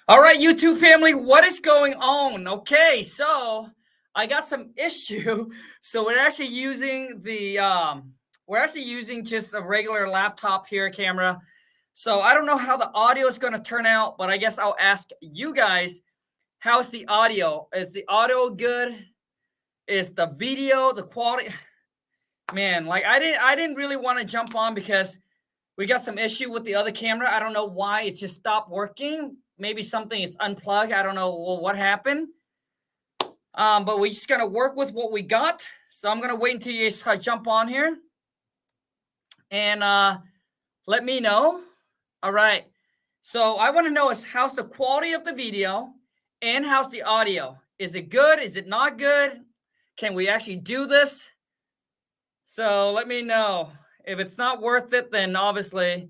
All right, YouTube family, what is going on? Okay, so I got some issue. So we're actually using just a regular laptop here camera. So I don't know how the audio is going to turn out, but I guess I'll ask you guys, how's the audio? Is the audio good? Is the video, the quality? Man, like I didn't really want to jump on because we got some issue with the other camera. I don't know why it just stopped working. Maybe something is unplugged. I don't know what happened. But we're just gonna work with what we got. So I'm gonna wait until you guys jump on here and let me know. All right. So I want to know is how's the quality of the video and how's the audio? Is it good? Is it not good? Can we actually do this? So let me know. If it's not worth it, then obviously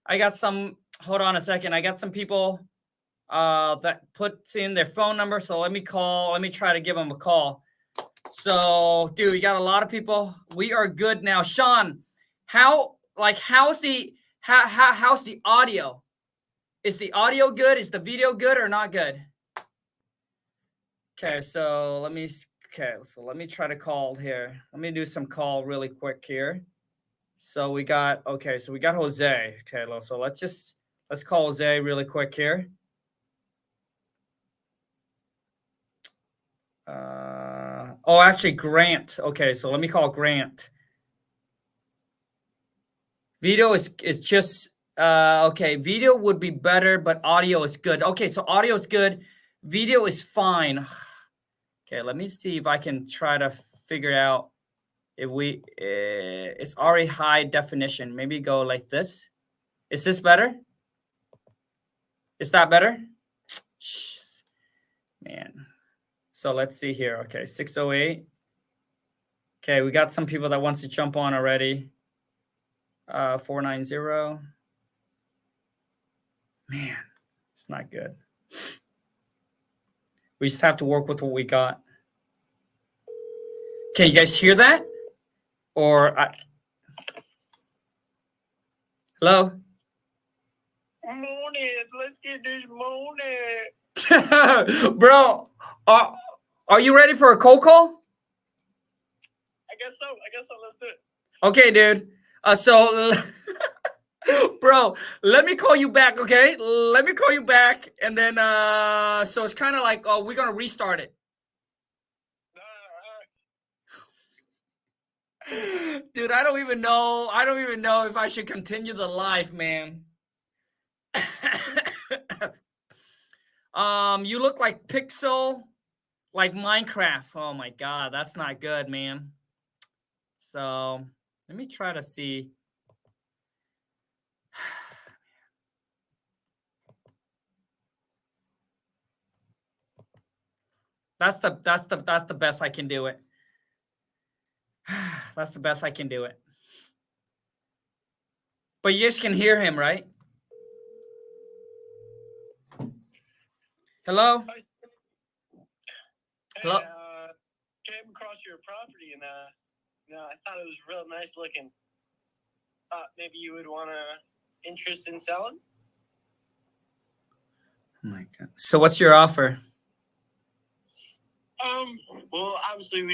I got some, hold on a second. I got some people that puts in their phone number. So let me try to give them a call. So dude, you got a lot of people. We are good now. Sean, how's the audio? Is the audio good? Is the video good or not good? Okay, so let me try to call here. Let me do some call really quick here. So we got Jose. Okay, so let's call Jose really quick here. Actually Grant. Okay, so let me call Grant. Video is just okay, video would be better, but audio is good. Okay, so audio is good, video is fine. Okay, let me see if I can try to figure out if it's already high definition. Maybe go like this. Is this better? Is that better? Man. So let's see here. Okay, 608. Okay, we got some people that wants to jump on already. 490. Man, it's not good. We just have to work with what we got. Can you guys hear that? Hello? Morning. Let's get this morning. Bro, are you ready for a cold call? I guess so. Let's do it. Okay, dude. Bro, let me call you back, okay? Let me call you back. And then, so it's kind of like, we're going to restart it. Dude, I don't even know if I should continue the live, man. You look like Pixel, like Minecraft. Oh my God, that's not good, man. So let me try to see. That's the best I can do it. That's the best I can do it. But you guys can hear him, right? Hello? Hey, Hello? Came across your property and I thought it was real nice looking. Maybe you would want to interest in selling? Oh my God. So what's your offer? Well, obviously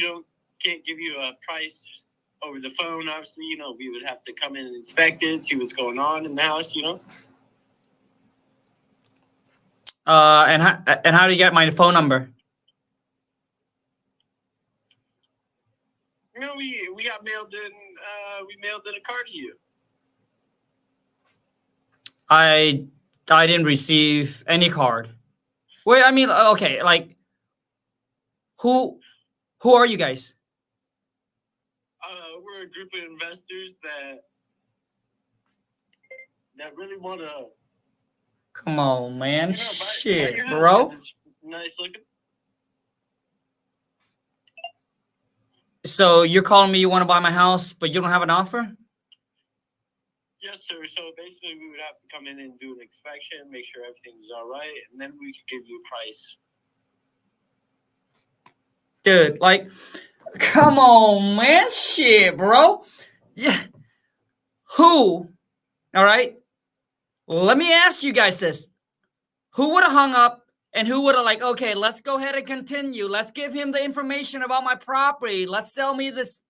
can't give you a price over the phone. Obviously, we would have to come in and inspect it, see what's going on in the house, And how do you get my phone number? We got mailed in. We mailed in a card to you. I didn't receive any card. Wait, I mean, okay, like, who are you guys? We're a group of investors that really want to. Come on, man. Shit, buy bro. it's nice looking. So you're calling me you want to buy my house, but you don't have an offer? Yes, sir. So basically, we would have to come in and do an inspection, make sure everything's all right, and then we could give you a price. Dude, like, come on, man. Shit, bro. Yeah. Who? All right. Let me ask you guys this. who would have hung up and who would have like, okay, let's go ahead and continue. Let's give him the information about my property. Let's sell me this,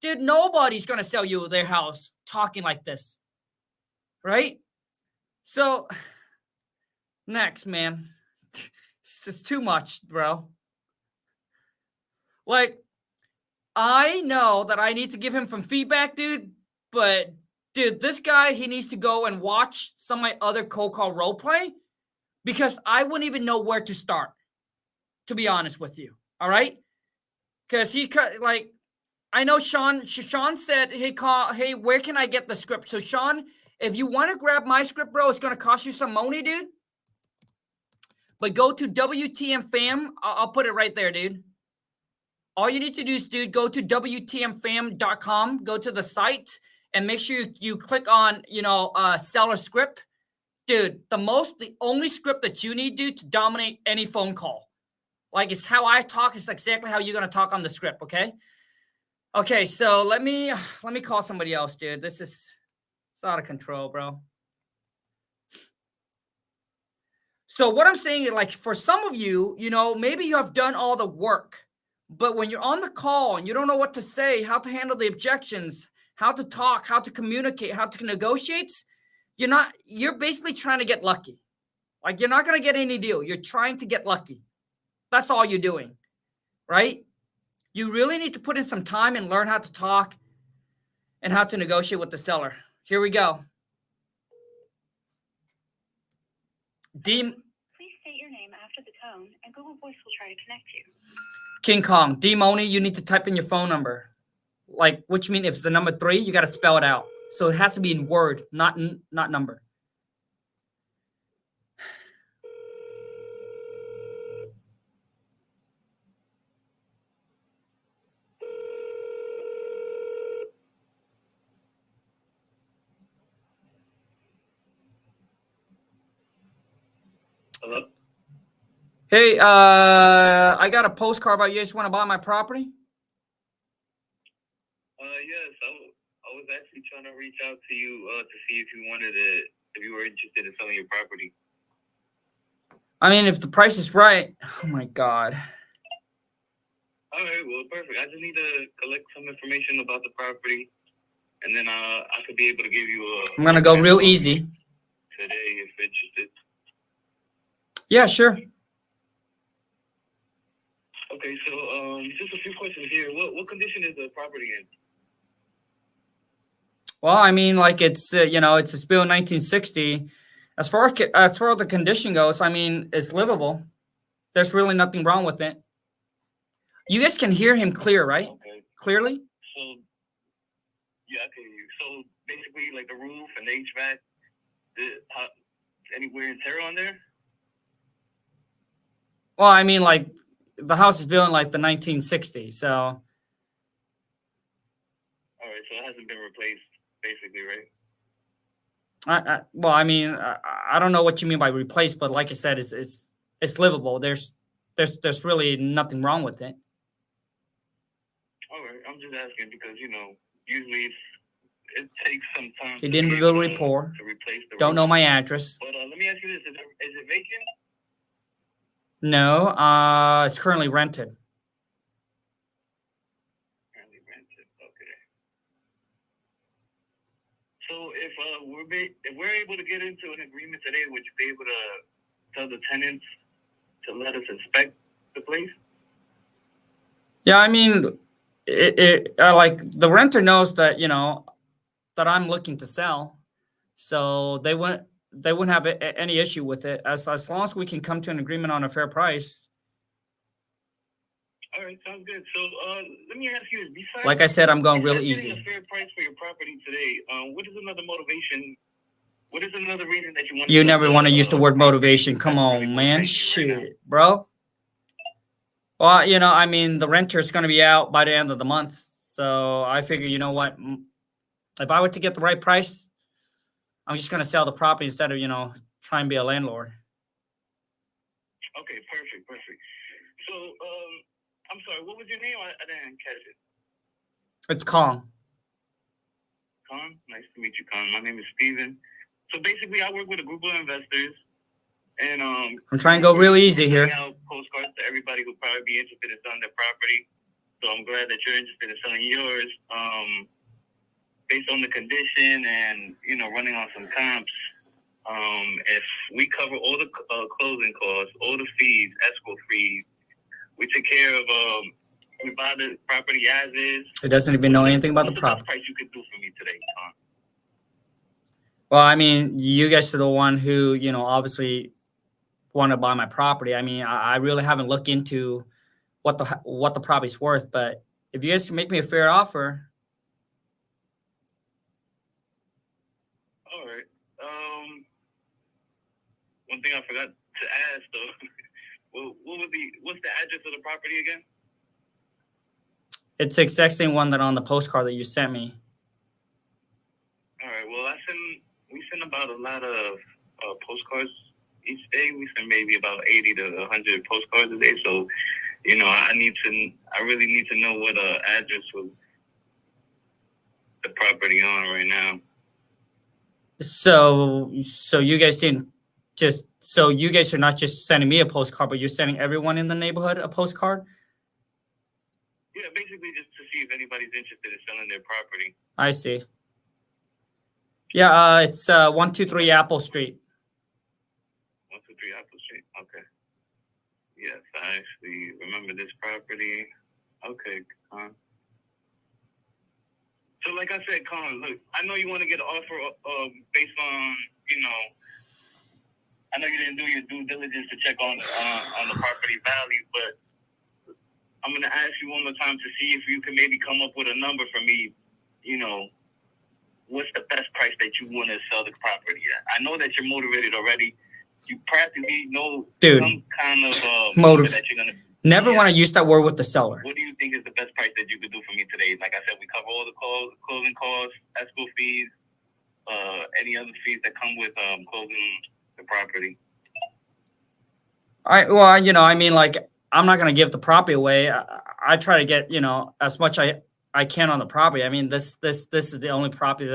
dude, nobody's going to sell you their house talking like this. Right? So next, man, it's just too much, bro. Like, I know that I need to give him some feedback, dude, but dude, this guy, he needs to go and watch some of my other cold call role play because I wouldn't even know where to start, to be honest with you. All right? Because he like, I know Sean said, hey, where can I get the script? So Sean, if you want to grab my script, bro, it's going to cost you some money, dude. But go to WTM fam. I'll put it right there, dude. All you need to do is, dude, go to WTMfam.com, go to the site, and make sure you click on, seller script. Dude, the only script that you need, dude, to dominate any phone call. Like, it's how I talk. It's exactly how you're going to talk on the script, okay? Okay, so let me call somebody else, dude. It's out of control, bro. So what I'm saying is, like, for some of you, maybe you have done all the work. But when you're on the call and you don't know what to say, how to handle the objections, how to talk, how to communicate, how to negotiate, you're basically trying to get lucky. Like, you're not going to get any deal. You're trying to get lucky. That's all you're doing, right? You really need to put in some time and learn how to talk and how to negotiate with the seller. Here we go. Please state your name after the tone, and Google Voice will try to connect you. King Kong, D-Money, you need to type in your phone number. Like, which means if it's the number 3, you got to spell it out. So it has to be in word, not number. Hello? Hey, I got a postcard about you. Just want to buy my property? Yes, I was actually trying to reach out to you to see if you were interested in selling your property. I mean, if the price is right. Oh my God. All right, well, perfect. I just need to collect some information about the property, and then I could be able to give you I'm gonna go real easy today if interested. Yeah, sure. Okay, so just a few questions here. What condition is the property in? Well, I mean, like, it's it's a spill in 1960. As far as the condition goes, I mean, it's livable. There's really nothing wrong with it. You guys can hear him clear, right? Okay. Clearly? So, yeah, I can hear you. So, basically, like the roof and the HVAC, any wear and tear on there? Well, I mean, like, the house is built in, like, the 1960s, so. All right, so it hasn't been replaced, basically, right? Well, I mean, I don't know what you mean by replaced, but like I said, it's livable. There's really nothing wrong with it. All right, I'm just asking because usually it takes some time. He didn't reveal rapport. To replace the Don't roof. know my address. But let me ask you this: is it vacant? No, it's currently rented. Currently rented. Okay. So if we're able to get into an agreement today, would you be able to tell the tenants to let us inspect the place? Yeah, I mean, like, the renter knows that that I'm looking to sell, so they wouldn't have any issue with it as long as we can come to an agreement on a fair price. All right, sounds good. So let me ask you, besides, Like I said, I'm going real getting easy. a fair price for your property today, what is another motivation? What is another reason that you want? You never want to use the word motivation. Come on, man. Shit, bro. Well, I mean, the renter is going to be out by the end of the month. So I figure, you know what? If I were to get the right price, I'm just going to sell the property instead of, try and be a landlord. Okay, perfect. So, I'm sorry, what was your name? I didn't catch it. It's Khang. Khang? Nice to meet you, Khang. My name is Steven. So basically, I work with a group of investors, And I'm trying to go real easy here. Out postcards to everybody who probably be interested in selling their property. So I'm glad that you're interested in selling yours. Based on the condition and running on some comps, if we cover all the closing costs, all the fees, escrow fees, we take care of. We buy the property as is. It doesn't even know anything about the property. What's the best price you could do for me today, Khang? Well, I mean, you guys are the one who, obviously want to buy my property. I mean, I really haven't looked into what the property's worth, but if you guys can make me a fair offer. All right. One thing I forgot to ask though, what's the address of the property again? It's the exact same one that on the postcard that you sent me. All right. Well, we send about a lot of postcards each day. We send maybe about 80 to 100 postcards a day. So, I really need to know what address was the property on right now. So you guys didn't so you guys are not just sending me a postcard, but you're sending everyone in the neighborhood a postcard? Yeah, basically just to see if anybody's interested in selling their property. I see. Yeah, it's 123 Apple Street. 123 Apple Street. Okay. Yes, I actually remember this property. Okay. So like I said, Khang, look, I know you want to get an offer based on, I know you didn't do your due diligence to check on the property value, but I'm going to ask you one more time to see if you can maybe come up with a number for me, what's the best price that you want to sell the property at? I know that you're motivated already. You practically know some kind of motive that you're going to. Never want to use that word with the seller. What do you think is the best price that you could do for me today? Like I said, we cover all the closing costs, escrow fees, any other fees that come with closing the property. All right. Well, I mean, like, I'm not going to give the property away. I try to get, as much I can on the property. I mean, this is the only property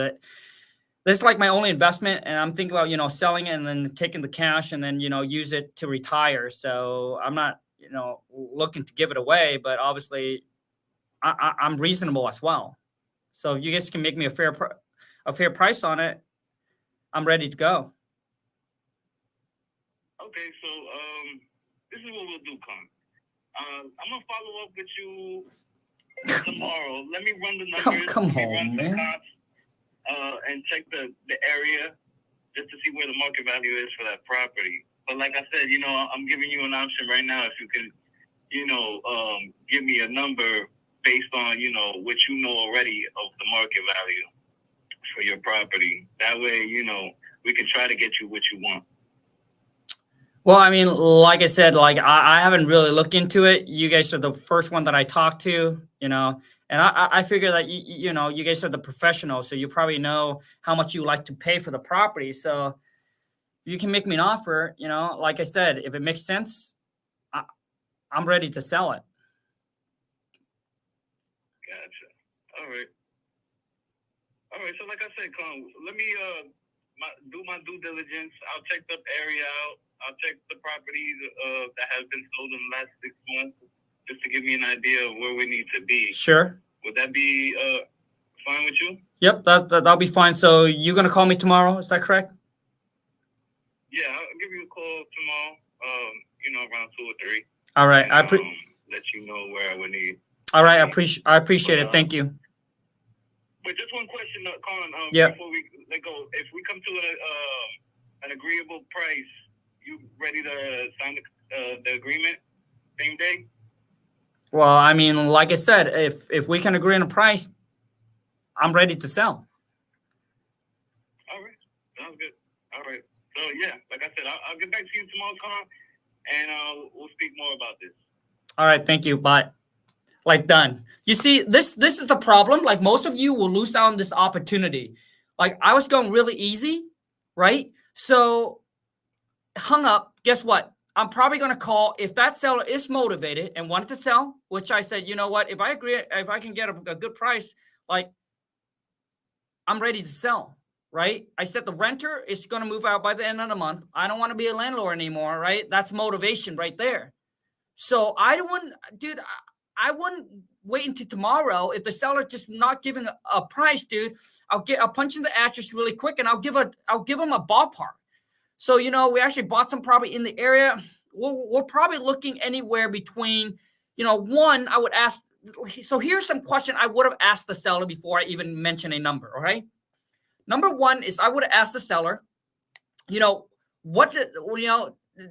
this is like my only investment, and I'm thinking about, selling it and then taking the cash and then, use it to retire. So I'm not, looking to give it away, but obviously I'm reasonable as well. So if you guys can make me a fair price on it, I'm ready to go. Okay, so this is what we'll do, Khang. I'm gonna follow up with you tomorrow. Let me run the numbers. Come on, man. Comps, and check the area just to see where the market value is for that property. But like I said, I'm giving you an option right now. If you could, give me a number based on, what you know already of the market value for your property. That way, we can try to get you what you want. Well, I mean, like I said, like I haven't really looked into it. You guys are the first one that I talked to, and I figure that, you guys are the professionals, so you probably know how much you like to pay for the property. So you can make me an offer, like I said, if it makes sense, I'm ready to sell it. Gotcha. All right. So like I said, Khang, let me do my due diligence. I'll check the area out. I'll check the properties that have been sold in the last 6 months just to give me an idea of where we need to be. Sure. Would that be fine with you? Yep, that'll be fine. So you're going to call me tomorrow, is that correct? Yeah, I'll give you a call tomorrow, around 2 or 3. All right. And, let you know where I would need. All right, I appreciate it. Thank you. But just one question, Khang, before we let go. If we come to an agreeable price, you ready to sign the agreement same day? Well, I mean, like I said, if we can agree on a price, I'm ready to sell. All right. Sounds good. All right. So, yeah, like I said, I'll get back to you tomorrow, Khang, and we'll speak more about this. All right. Thank you. Bye. Like, done. You see, this is the problem. Like, most of you will lose out on this opportunity. Like, I was going really easy, right? So, hung up. Guess what? I'm probably going to call if that seller is motivated and wanted to sell, which I said, you know what? If I can get a good price, like, I'm ready to sell. right? I said the renter is going to move out by the end of the month. I don't want to be a landlord anymore, right? That's motivation right there. So I wouldn't, dude, I wouldn't wait until tomorrow. If the seller just not giving a price, dude, I'll punch in the address really quick and I'll give them a ballpark. So, we actually bought some property in the area. We're probably looking anywhere between, one, I would ask. So here's some question I would have asked the seller before I even mention a number. All right. Number one is I would have asked the seller,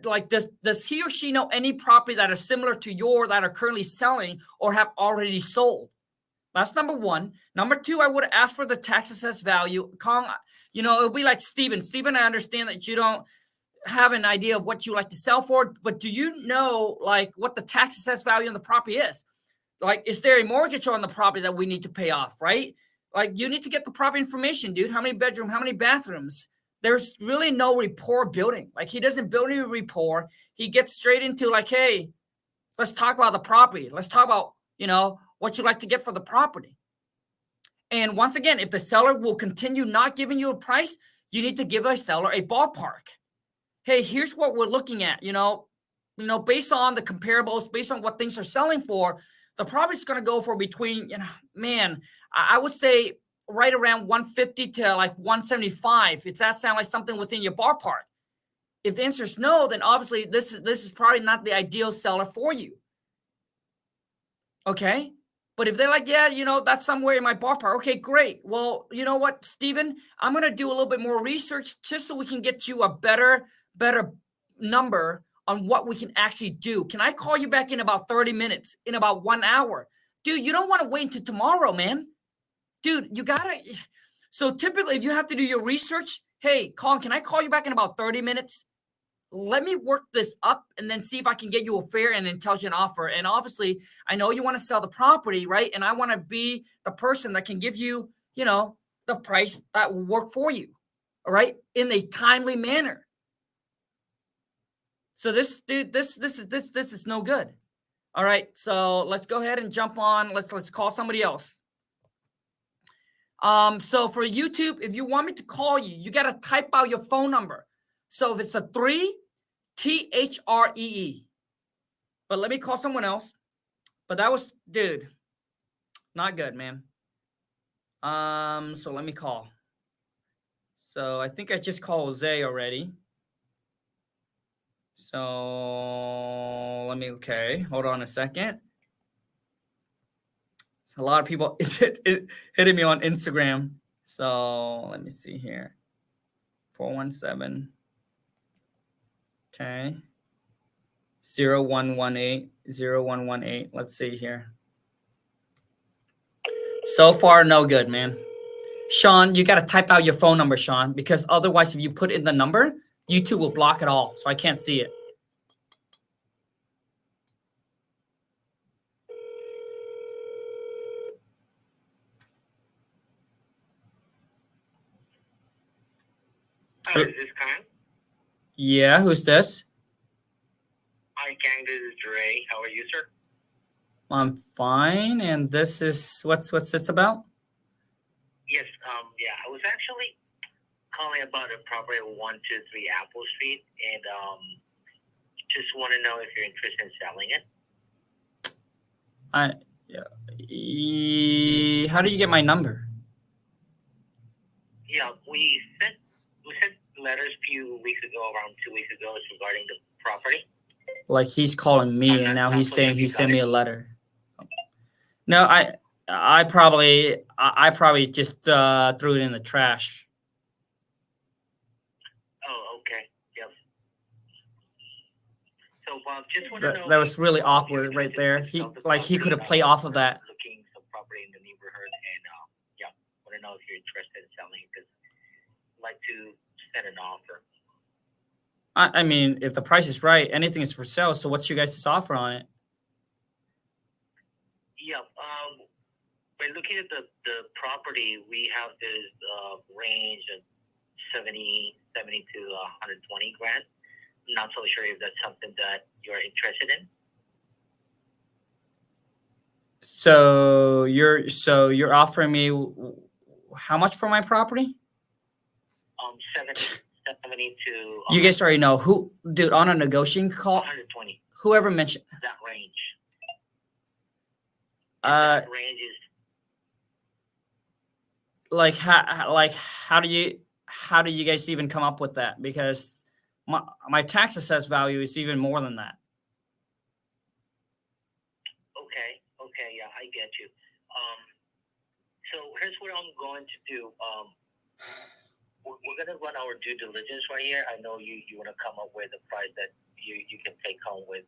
like does he or she know any property that is similar to your that are currently selling or have already sold? That's number one. Number two, I would have asked for the tax assessed value. Khang, it'll be like Steven. Steven, I understand that you don't have an idea of what you like to sell for, but do you know like what the tax assessed value on the property is? Like, is there a mortgage on the property that we need to pay off, right? Like, you need to get the property information, dude. How many bedrooms, how many bathrooms? There's really no rapport building. Like, he doesn't build any rapport. He gets straight into like, hey, let's talk about the property. Let's talk about, what you like to get for the property. And once again, if the seller will continue not giving you a price, you need to give a seller a ballpark. Hey, here's what we're looking at, based on the comparables, based on what things are selling for, the property's going to go for between, I would say right around 150 to like 175. If that sounds like something within your ballpark. If the answer is no, then obviously this is probably not the ideal seller for you. Okay. But if they're like, yeah, that's somewhere in my ballpark. Okay, great. Well, you know what, Steven, I'm going to do a little bit more research just so we can get you a better number on what we can actually do. Can I call you back in about 30 minutes, in about 1 hour? Dude, you don't want to wait until tomorrow, man. Dude, you got to. So typically, if you have to do your research, hey, Khang, can I call you back in about 30 minutes? Let me work this up and then see if I can get you a fair and intelligent offer. And obviously, I know you want to sell the property, right? And I want to be the person that can give you, the price that will work for you, all right, in a timely manner. So this is no good. All right, so let's go ahead and jump on. Let's call somebody else. So for YouTube, if you want me to call you, you got to type out your phone number. So if it's a 3, THREE. But let me call someone else. But that was, dude, not good, man. So let me call. So I think I just called Jose already. So hold on a second. A lot of people hitting me on Instagram. So let me see here. 417. Okay. 0118. Let's see here. So far, no good, man. Sean, you got to type out your phone number, Sean, because otherwise, if you put in the number, YouTube will block it all. So I can't see it. Hi, is this Khang? Yeah, who's this? Hi, Khang. This is Dre. How are you, sir? I'm fine. And this is what's this about? Yes. I was actually calling about a property at 123 Apple Street, and just want to know if you're interested in selling it. How do you get my number? Yeah, we sent letters a few weeks ago, around 2 weeks ago, regarding the property. Like he's calling me and now he's saying he sent me a letter. No, I probably just threw it in the trash. Oh, okay. Yep. So, Bob, just want to know. That was really awkward right there. He could have played off of that. Looking some property in the neighborhood, and want to know if you're interested in selling it, because I'd like to set an offer. I mean, if the price is right, anything is for sale. So what's your guys' offer on it? Yeah. By looking at the property, we have this range of 70 to 120 grand. I'm not so sure if that's something that you're interested in. So you're offering me how much for my property? 70 to You guys already know who, dude, on a negotiating call, 120. whoever mentioned, That range. That range is like how do you guys even come up with that? Because my tax assessed value is even more than that. okay. Yeah, I get you. So here's what I'm going to do. We're going to run our due diligence right here. I know you want to come up with a price that you can take home with,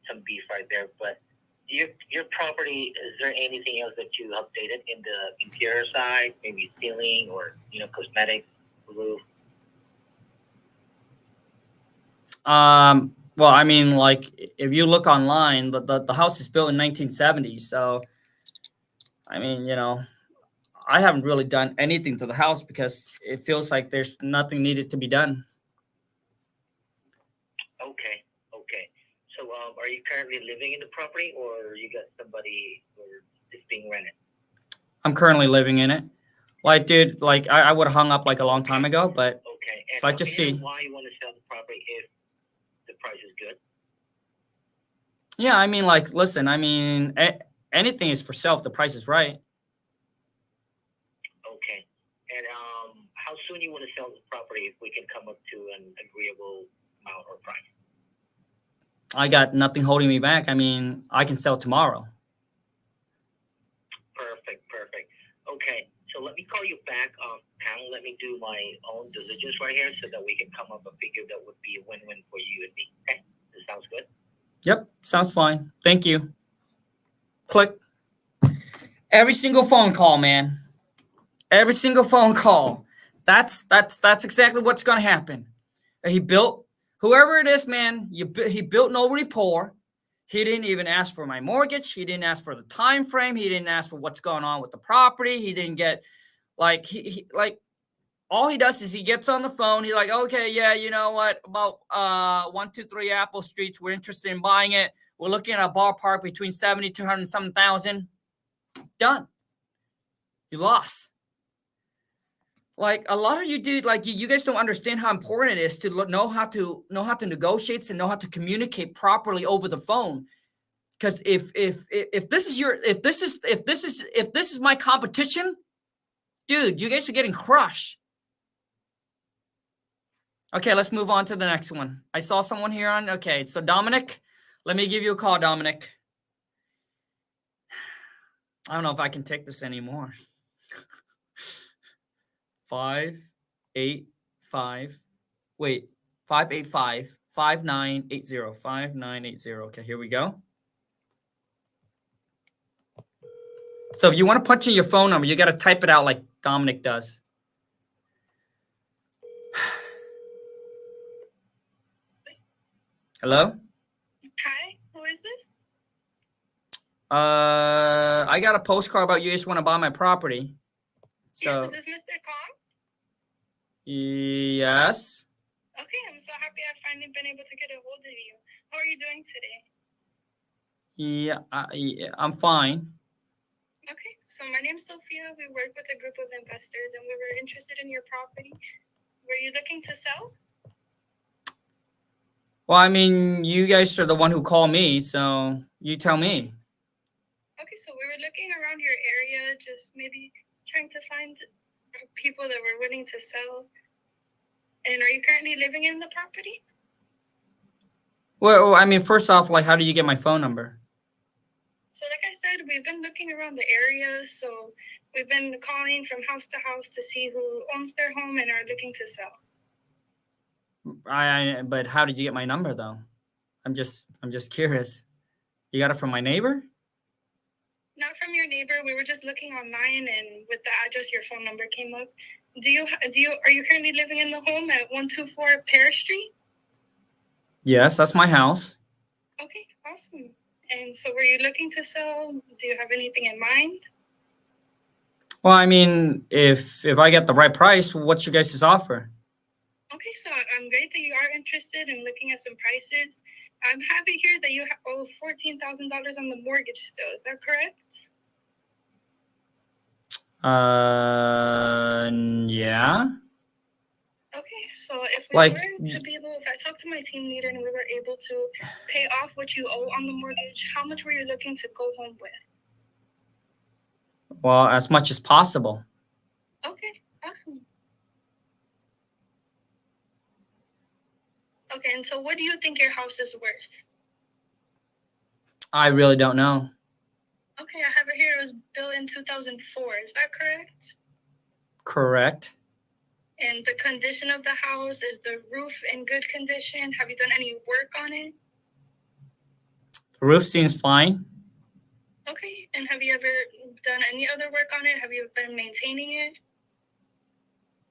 some beef right there. But your property, is there anything else that you updated in the interior side, maybe ceiling or, cosmetic, roof? Well, I mean, like if you look online, the house is built in 1970. So, I mean, I haven't really done anything to the house because it feels like there's nothing needed to be done. Okay. So, are you currently living in the property, or you got somebody, or it's being rented? I'm currently living in it. Like, dude, like I would have hung up like a long time ago, but okay. And so I just see why you want to sell the property if the price is good? Yeah, I mean, like, listen, I mean, anything is for sale if the price is right. Okay. And how soon you want to sell the property if we can come up to an agreeable amount or price? I got nothing holding me back. I mean, I can sell tomorrow. Perfect. Okay, so let me call you back. Khang, let me do my own diligence right here so that we can come up a figure that would be a win-win for you and me. Okay, this sounds good? Yep, sounds fine. Thank you. Click. Every single phone call, man. Every single phone call. That's exactly what's gonna happen. He built whoever it is, man. He built no rapport. He didn't even ask for my mortgage. He didn't ask for the time frame. He didn't ask for what's going on with the property. He didn't get like he all he does is he gets on the phone. He's like, okay, yeah, you know what? About 123 Apple Streets. We're interested in buying it. We're looking at a ballpark between 70 to 100 something thousand. Done. You lost. Like a lot of you dude, like you guys don't understand how important it is to know how to negotiate and know how to communicate properly over the phone. Because if this is my competition, dude, you guys are getting crushed. Okay, let's move on to the next one. I saw someone here on. Okay, so Dominic, let me give you a call, Dominic. I don't know if I can take this anymore. 585. Wait, 585 5980 5980. Okay, here we go. So if you want to punch in your phone number, you got to type it out like Dominic does. Hello? Hi, who is this? I got a postcard about you just want to buy my property. So Yes, is this Mr. Khang? yes. Okay, I'm so happy I finally been able to get a hold of you. How are you doing today? Yeah, I'm fine. Okay, so my name's Sophia. We work with a group of investors and we were interested in your property. Were you looking to sell? Well, I mean, you guys are the one who called me, so you tell me. Okay, so we were looking around your area, just maybe trying to find people that were willing to sell. And are you currently living in the property? Well, I mean, first off, like, how do you get my phone number? So like I said, we've been looking around the area. So we've been calling from house to house to see who owns their home and are looking to sell. But how did you get my number though? I'm just curious. You got it from my neighbor? Not from your neighbor. We were just looking online, and with the address, your phone number came up. Are you currently living in the home at 124 Pear Street? Yes, that's my house. Okay, awesome. And so were you looking to sell? Do you have anything in mind? Well, I mean, if I get the right price, what's your guys' offer? Okay, so I'm great that you are interested in looking at some prices. I'm happy here that you owe $14,000 on the mortgage still. Is that correct? Yeah. Okay, so if we Like, were to be able, if I talked to my team leader and we were able to pay off what you owe on the mortgage, how much were you looking to go home with? well, as much as possible. Okay, awesome. Okay, and so what do you think your house is worth? I really don't know. Okay, I have it here. It was built in 2004. Is that correct? Correct. And the condition of the house, is the roof in good condition? Have you done any work on it? The roof seems fine. Okay, and have you ever done any other work on it? Have you been maintaining it?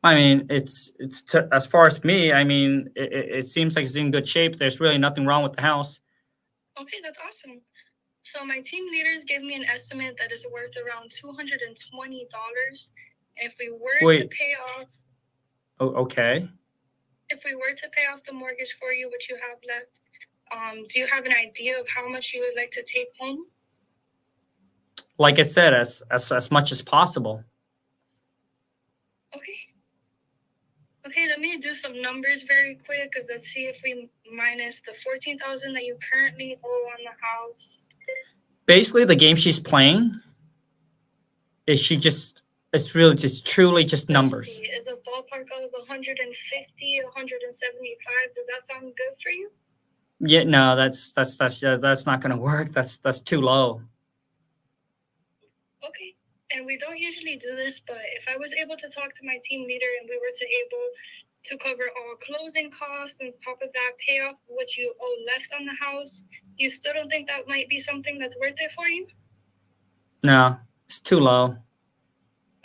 I mean, as far as me, I mean, it seems like it's in good shape. There's really nothing wrong with the house. Okay, that's awesome. So my team leaders gave me an estimate that is worth around $220. If we were to Wait. pay off, Okay. if we were to pay off the mortgage for you, which you have left, do you have an idea of how much you would like to take home? Like I said, as much as possible. Okay. Okay, let me do some numbers very quick. Let's see if we minus the $14,000 that you currently owe on the house. Basically, the game she's playing is it's really just truly just numbers. Let's see, is a ballpark of 150, 175. Does that sound good for you? Yeah, no, that's not gonna work. That's too low. Okay. And we don't usually do this, but if I was able to talk to my team leader and we were to able to cover all closing costs and top of that pay off what you owe left on the house, you still don't think that might be something that's worth it for you? No, it's too low.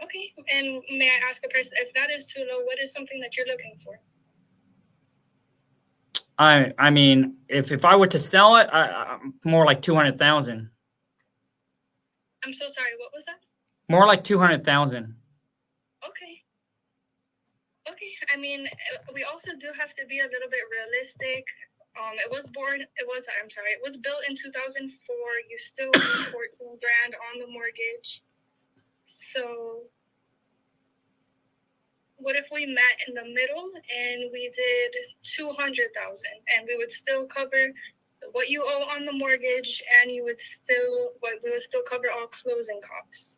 Okay. And may I ask a person, if that is too low, what is something that you're looking for? I mean, if I were to sell it, more like 200,000. I'm so sorry. What was that? More like 200,000. Okay. Okay. I mean, we also do have to be a little bit realistic. It was built in 2004. You still owe 14 grand on the mortgage. So what if we met in the middle and we did 200,000 and we would still cover what you owe on the mortgage and we would still cover all closing costs?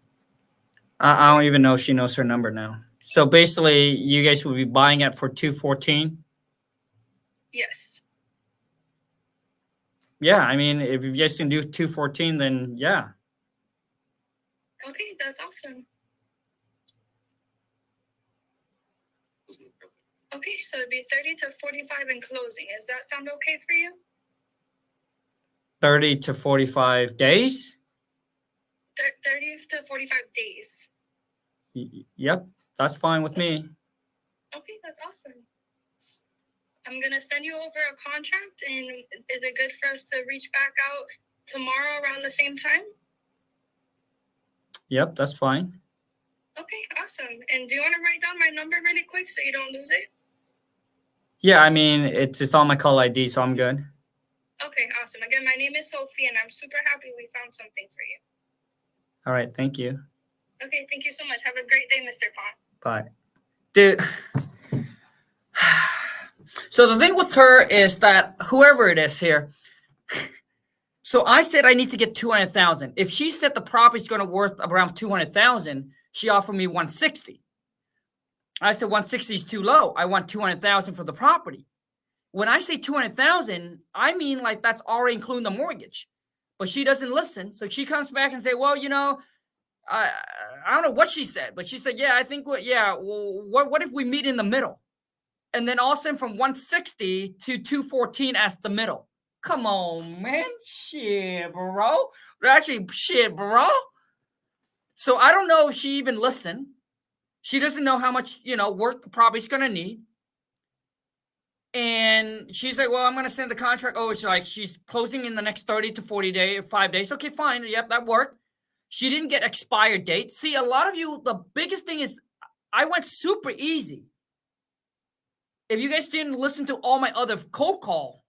I don't even know if she knows her number now. So basically, you guys would be buying it for 214. Yes. Yeah, I mean, if you guys can do 214, then yeah. Okay, that's awesome. Okay, so it'd be 30 to 45 in closing. Does that sound okay for you? 30 to 45 days. 30 to 45 days. Yep, that's fine with me. Okay, that's awesome. I'm going to send you over a contract, and is it good for us to reach back out tomorrow around the same time? Yep, that's fine. Okay, awesome. And do you want to write down my number really quick so you don't lose it? Yeah, I mean, it's on my call ID, so I'm good. Okay, awesome. Again, my name is Sophie, and I'm super happy we found something for you. All right, thank you. Okay, thank you so much. Have a great day, Mr. Khang. Bye. Dude. So the thing with her is that whoever it is here, so I said I need to get 200,000. If she said the property's going to worth around 200,000, she offered me 160. I said 160 is too low. I want 200,000 for the property. When I say 200,000, I mean like that's already including the mortgage. But she doesn't listen, so she comes back and say, "Well, you know, I don't know what she said, but she said, yeah, I think what if we meet in the middle?" And then all of a sudden from 160 to 214 as the middle. Come on, man. Shit, bro. Actually, shit, bro. So I don't know if she even listened. She doesn't know how much, work the property's going to need. And she's like, well, I'm going to send the contract. Oh, it's like she's closing in the next 30 to 40 days, 5 days. Okay, fine. Yep, that worked. She didn't get expired date. See, a lot of you, the biggest thing is I went super easy. If you guys didn't listen to all my other cold call,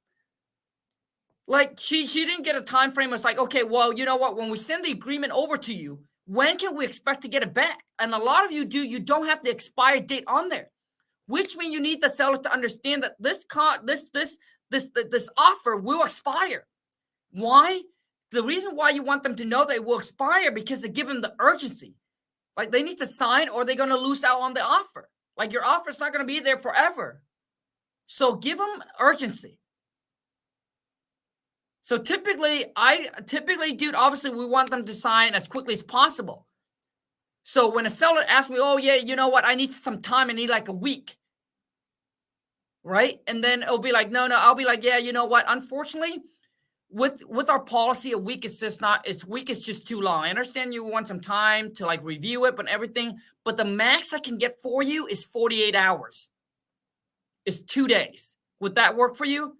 like she didn't get a time frame. It's like, okay, well, you know what? When we send the agreement over to you, when can we expect to get it back? And a lot of you don't have the expired date on there, which means you need the seller to understand that this offer will expire. Why? The reason why you want them to know they will expire because to give them the urgency. Like they need to sign or they're going to lose out on the offer. Like your offer is not going to be there forever. So give them urgency. So typically, dude, obviously we want them to sign as quickly as possible. So when a seller asks me, oh yeah, you know what? I need some time. I need like a week. Right? And then it'll be like, no, I'll be like, yeah, you know what? Unfortunately, with our policy, a week is just too long. I understand you want some time to like review it, but everything. But the max I can get for you is 48 hours. It's 2 days. Would that work for you?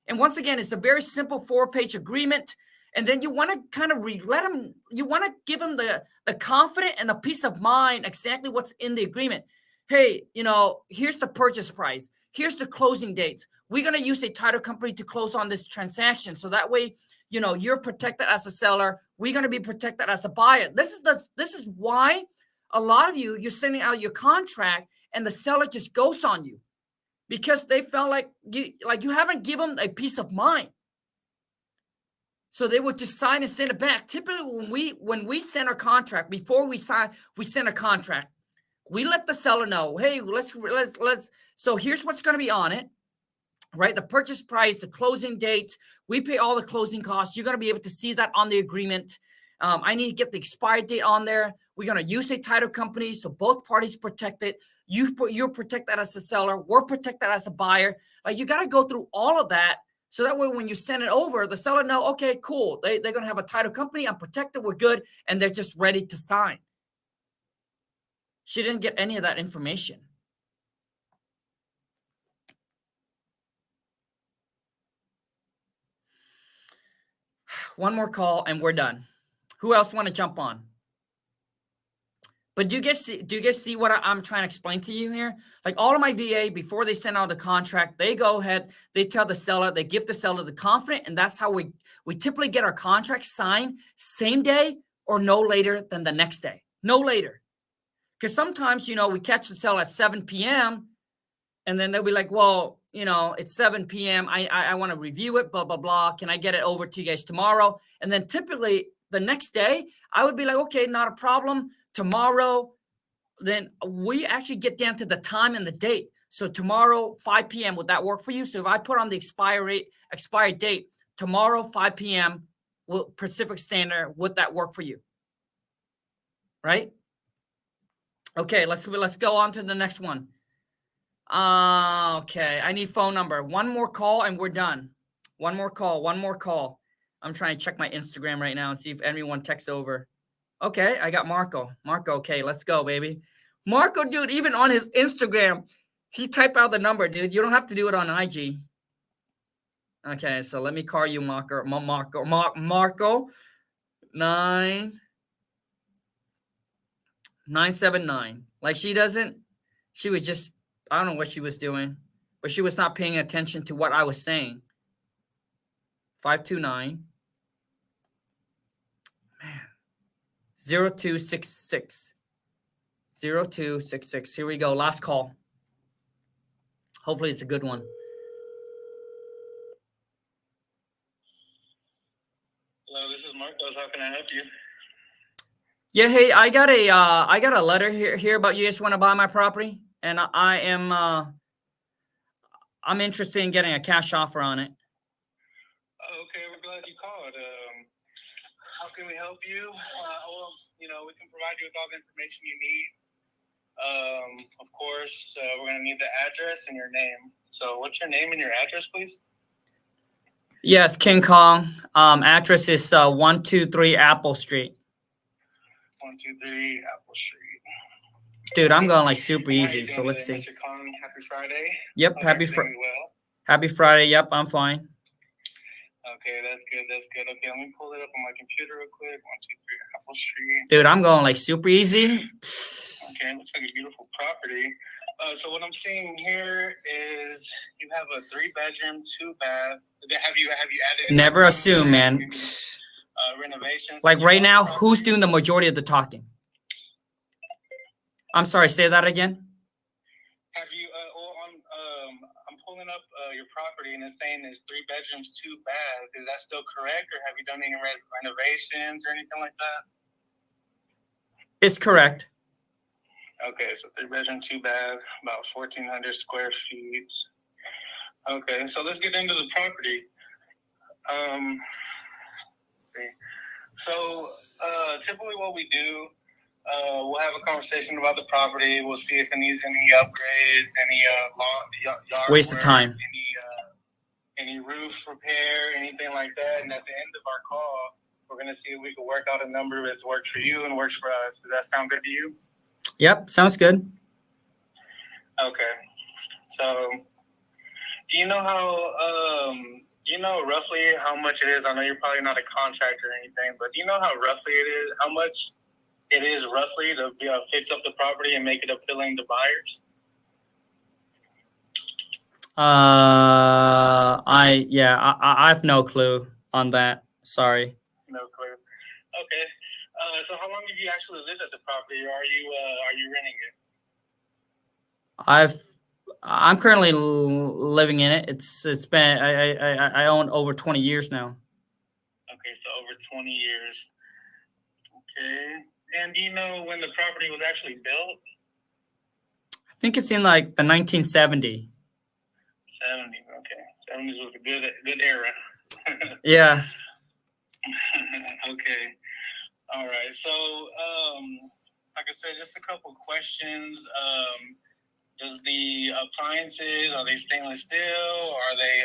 And once again, it's a very simple 4-page agreement. And then you want to kind of you want to give them the confidence and the peace of mind, exactly what's in the agreement. Hey, you know, here's the purchase price. Here's the closing dates. We're going to use a title company to close on this transaction. So that way, you know, you're protected as a seller. We're going to be protected as a buyer. This is why a lot of you're sending out your contract and the seller just goes on you because they felt like you haven't given them a peace of mind. So they would just sign and send it back. Typically, when we send a contract, before we send a contract. We let the seller know, hey, let's. So here's what's going to be on it, right? The purchase price, the closing date. We pay all the closing costs. You're going to be able to see that on the agreement. I need to get the expired date on there. We're going to use a title company, so both parties protected. You're protected as a seller. We're protected as a buyer. Like you got to go through all of that. So that way, when you send it over, the seller know, okay, cool. They're going to have a title company. I'm protected. We're good. And they're just ready to sign. She didn't get any of that information. One more call and we're done. Who else want to jump on? But do you guys see what I'm trying to explain to you here? Like all of my VA, before they send out the contract, they go ahead, they tell the seller, they give the seller the confidence, and that's how we typically get our contract signed same day or no later than the next day. No later. Because sometimes, you know, we catch the seller at 7 p.m. and then they'll be like, well, you know, it's 7 p.m. I want to review it, blah, blah, blah. Can I get it over to you guys tomorrow? And then typically the next day, I would be like, okay, not a problem. Tomorrow, then we actually get down to the time and the date. So tomorrow, 5 p.m., would that work for you? So if I put on the expired date, tomorrow, 5 p.m., Pacific Standard, would that work for you? Right? Okay, let's go on to the next one. Okay, I need phone number. One more call and we're done. One more call. I'm trying to check my Instagram right now and see if anyone texts over. Okay, I got Marco. Okay, let's go, baby. Marco, dude, even on his Instagram, he typed out the number, dude. You don't have to do it on IG. Okay, so let me call you Marco. Marco, 979. Like she was just, I don't know what she was doing, but she was not paying attention to what I was saying. 529. Man. 0266. 0266. Here we go. Last call. Hopefully it's a good one. Hello, this is Marcos. How can I help you? Yeah, hey, I got a letter here about you guys want to buy my property, and I'm interested in getting a cash offer on it. Okay, we're glad you called. How can we help you? Well, you know, we can provide you with all the information you need. Of course, we're going to need the address and your name. So what's your name and your address, please? Yes, King Kong. Address is 123 Apple Street. 123 Apple Street. Dude, I'm going like super easy. So let's see. Mr. Khang, happy Friday. Yep, happy Friday. Yep, I'm fine. Okay, that's good. Okay, let me pull it up on my computer real quick. 123 Apple Street. Dude, I'm going like super easy. Okay, looks like a beautiful property. So what I'm seeing here is you have a 3-bedroom, 2-bath. Have you added? Never assume, man. renovations? Like right now, who's doing the majority of the talking? I'm sorry, say that again. Have you, I'm pulling up your property and it's saying there's 3 bedrooms, 2 baths. Is that still correct, or have you done any renovations or anything like that? It's correct. Okay, so 3 bedroom, 2 bath, about 1,400 square feet. Okay, so let's get into the property. Let's see. So typically what we do, we'll have a conversation about the property. We'll see if it needs any upgrades, any yard Waste work, of time. any roof repair, anything like that. And at the end of our call, we're going to see if we can work out a number that's worked for you and works for us. Does that sound good to you? Yep, sounds good. Okay. So do you know how, do you know roughly how much it is? I know you're probably not a contractor or anything, but do you know how roughly it is, how much it is roughly to fix up the property and make it appealing to buyers? I have no clue on that. Sorry. No clue. Okay. So how long have you actually lived at the property, or are you renting it? I'm currently living in it. It's been I own over 20 years now. Okay, so over 20 years. Okay. And do you know when the property was actually built? I think it's in like the 1970. 70. Okay. 70s was a good era. Yeah. Okay. All right. So, like I said, just a couple questions. Does the appliances, are they stainless steel? Are they?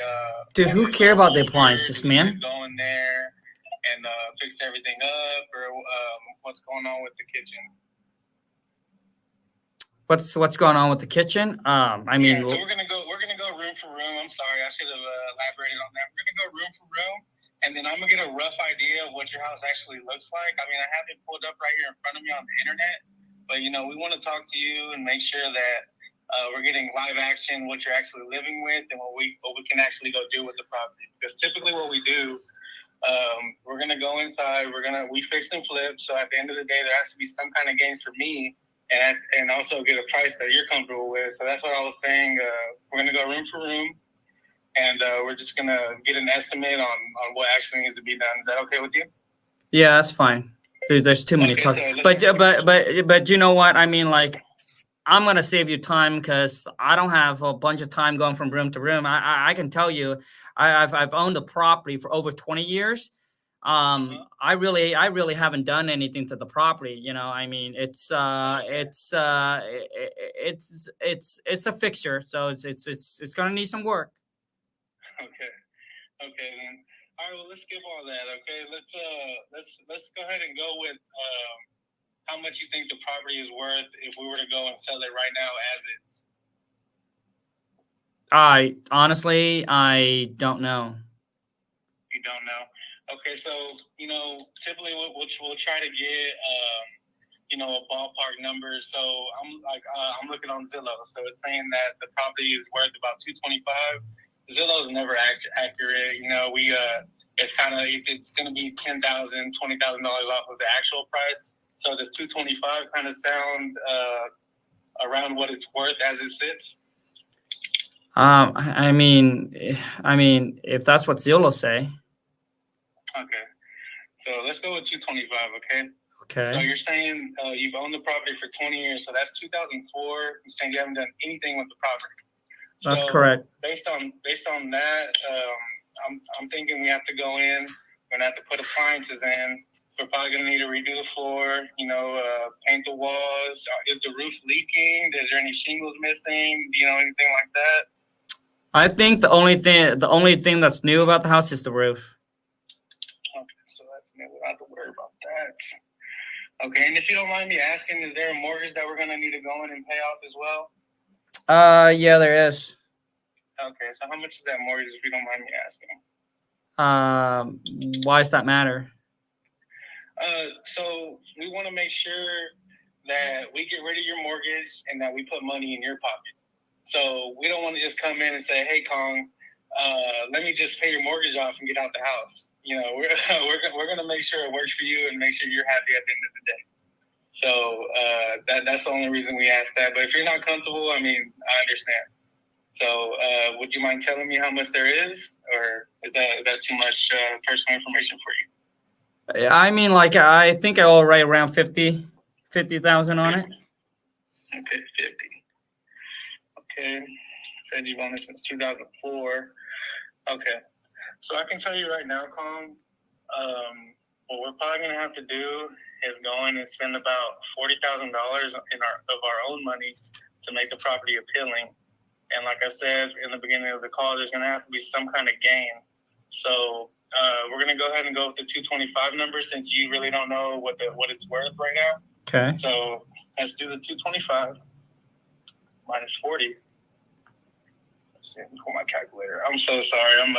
Dude, who care about the appliances, man? Go in there and fix everything up, or what's going on with the kitchen? What's going on with the kitchen? I mean, so we're gonna go room for room. I'm sorry, I should have elaborated on that. We're gonna go room for room, and then I'm gonna get a rough idea of what your house actually looks like. I mean, I have it pulled up right here in front of me on the internet, but we want to talk to you and make sure that we're getting live action, what you're actually living with, and what we can actually go do with the property. Because typically, what we do, we're gonna go inside, we fix and flip. So at the end of the day, there has to be some kind of gain for me. And also get a price that you're comfortable with. So that's what I was saying. We're going to go room for room, and we're just going to get an estimate on what actually needs to be done. Is that okay with you? Yeah, that's fine. Dude, there's too many talk. But you know what? I mean, like, I'm going to save you time because I don't have a bunch of time going from room to room. I can tell you, I've owned the property for over 20 years. I really haven't done anything to the property. I mean, it's a fixture, so it's gonna need some work. Okay then. All right, well, let's skip all that. Okay, let's go ahead and go with how much you think the property is worth if we were to go and sell it right now as is. I don't know. You don't know. Okay, so typically we'll try to get a ballpark number. So I'm looking on Zillow. So it's saying that the property is worth about $225. Zillow is never accurate. It's going to be $10,000, $20,000 off of the actual price. So does $225 kind of sound around what it's worth as it sits? I mean, if that's what Zillow say. Okay, so let's go with $225. Okay. So you're saying you've owned the property for 20 years, so that's 2004. You're saying you haven't done anything with the property. That's correct. Based on that, I'm thinking we have to go in. We're gonna have to put appliances in. We're probably gonna need to redo the floor. Paint the walls. Is the roof leaking? Is there any shingles missing? Anything like that? I think the only thing that's new about the house is the roof. We don't have to worry about that. Okay, and if you don't mind me asking, is there a mortgage that we're going to need to go in and pay off as well? Yeah, there is. Okay, so how much is that mortgage, if you don't mind me asking? Why does that matter? So we want to make sure that we get rid of your mortgage and that we put money in your pocket. So we don't want to just come in and say, hey, Khang, let me just pay your mortgage off and get out the house. You know, we're gonna make sure it works for you and make sure you're happy at the end of the day. So that's the only reason we ask that. But if you're not comfortable, I mean, I understand. So would you mind telling me how much there is, or is that too much personal information for you? I mean, like, I think I owe right around 50,000 on it. Okay, 50. Okay, said you've owned it since 2004. Okay, so I can tell you right now, Khang, what we're probably gonna have to do is go in and spend about $40,000 of our own money to make the property appealing. And like I said in the beginning of the call, there's gonna have to be some kind of gain. So we're gonna go ahead and go with the 225 number, since you really don't know what it's worth right now. Okay. So let's do the 225 minus 40. Let's see, let me pull my calculator. I'm so sorry. I'm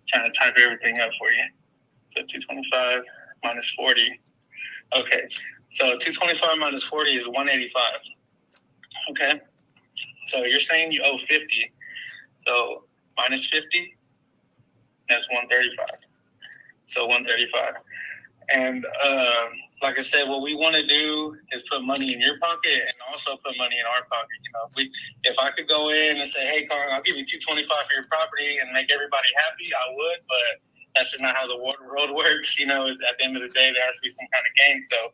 trying to type everything up for you. So 225 minus 40. Okay. So 225 minus 40 is 185. Okay. So you're saying you owe 50. So minus 50, that's 135. So 135. And like I said, what we want to do is put money in your pocket and also put money in our pocket. You know, if I could go in and say, hey, Khang, I'll give you 225 for your property and make everybody happy, I would, but that's just not how the road works. You know, at the end of the day, there has to be some kind of gain. So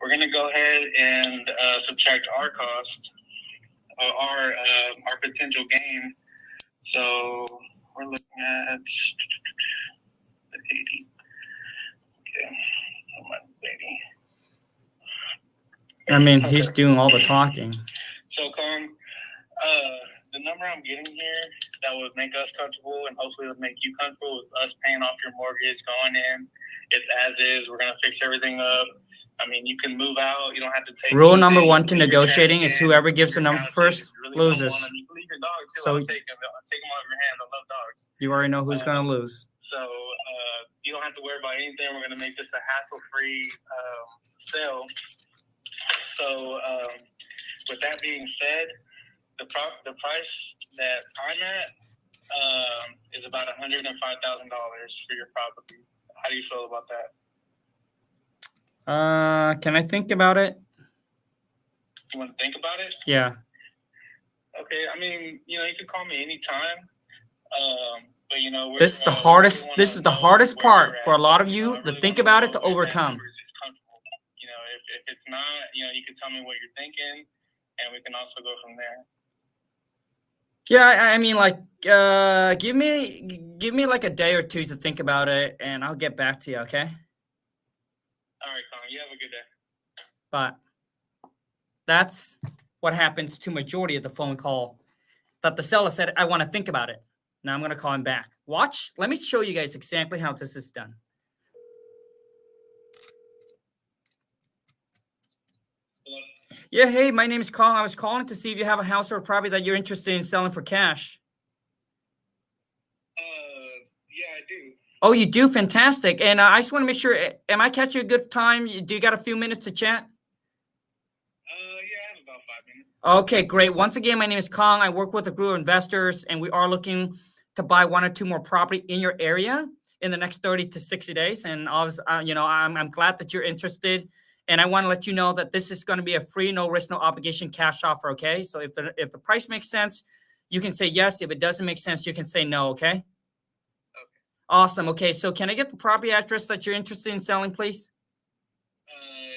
we're going to go ahead and subtract our cost, our potential gain. So we're looking at the 80. Okay. I mean, he's doing all the talking. So, Khang, the number I'm getting here that would make us comfortable and hopefully would make you comfortable with us paying off your mortgage, going in, it's as is. We're going to fix everything up. I mean, you can move out. You don't have to take Rule anything. number one to Leave your negotiating trash is can, whoever gives the your number couches. first If you really don't loses. want them, you can leave your dog too. So I'll take them out of your hand. I love dogs. You already know who's going to lose. So you don't have to worry about anything. We're going to make this a hassle-free sale. So with that being said, the price that I'm at is about $105,000 for your property. How do you feel about that? Can I think about it? You want to think about it? Yeah. Okay. I mean, you know, you can call me anytime. But you know, This is the hardest. This is the hardest part for a lot of you to think about it, to overcome. You know, if it's not, you know, you can tell me what you're thinking, and we can also go from there. Yeah, I mean, like, give me like a day or two to think about it, and I'll get back to you. Okay. All right, Khang. You have a good day. But that's what happens to majority of the phone call. That the seller said, "I want to think about it." Now I'm going to call him back. Watch. Let me show you guys exactly how this is done. Hello. Yeah, hey, my name is Khang. I was calling to see if you have a house or a property that you're interested in selling for cash. Yeah, I do. Oh, you do? Fantastic. And I just want to make sure, am I catching a good time? Do you got a few minutes to chat? Yeah, I have about 5 minutes. Okay, great. Once again, my name is Khang. I work with a group of investors, and we are looking to buy 1 or 2 more property in your area in the next 30 to 60 days. And you know, I'm glad that you're interested. And I want to let you know that this is going to be a free, no risk, no obligation cash offer. Okay. So if the price makes sense, you can say yes. If it doesn't make sense, you can say no. Okay. Okay. Awesome. Okay. So can I get the property address that you're interested in selling, please?